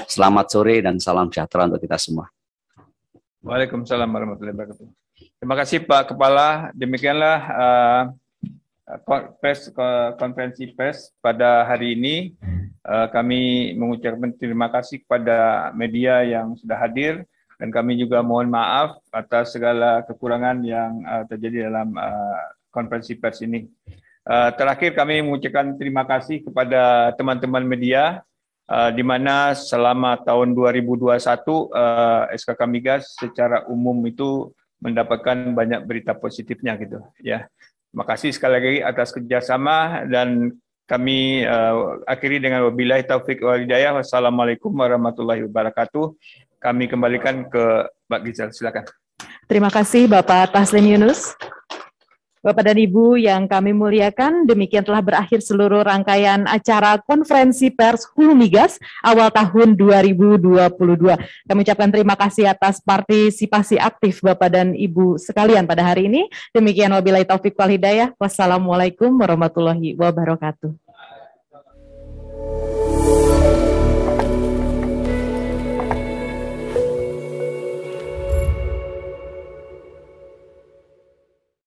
Selamat sore dan salam sejahtera untuk kita semua. Waalaikumsalam warahmatullahi wabarakatuh. Terima kasih Pak Kepala. Demikianlah konferensi pers pada hari ini. Kami mengucapkan terima kasih kepada media yang sudah hadir, dan kami juga mohon maaf atas segala kekurangan yang terjadi dalam konferensi pers ini. Terakhir kami mengucapkan terima kasih kepada teman-teman media, di mana selama tahun 2021 SKK Migas secara umum itu mendapatkan banyak berita positifnya gitu ya. Terima kasih sekali lagi atas kerjasama, dan kami akhiri dengan wabillahi taufik wal hidayah. Wassalamualaikum warahmatullahi wabarakatuh. Kami kembalikan ke Mbak Gisel, silakan. Terima kasih Bapak Taslim Yunus. Bapak dan Ibu yang kami muliakan, demikian telah berakhir seluruh rangkaian acara konferensi pers Hulu Migas awal tahun 2022. Kami ucapkan terima kasih atas partisipasi aktif Bapak dan Ibu sekalian pada hari ini. Demikian wabillahi taufik wal hidayah. Wassalamualaikum warahmatullahi wabarakatuh.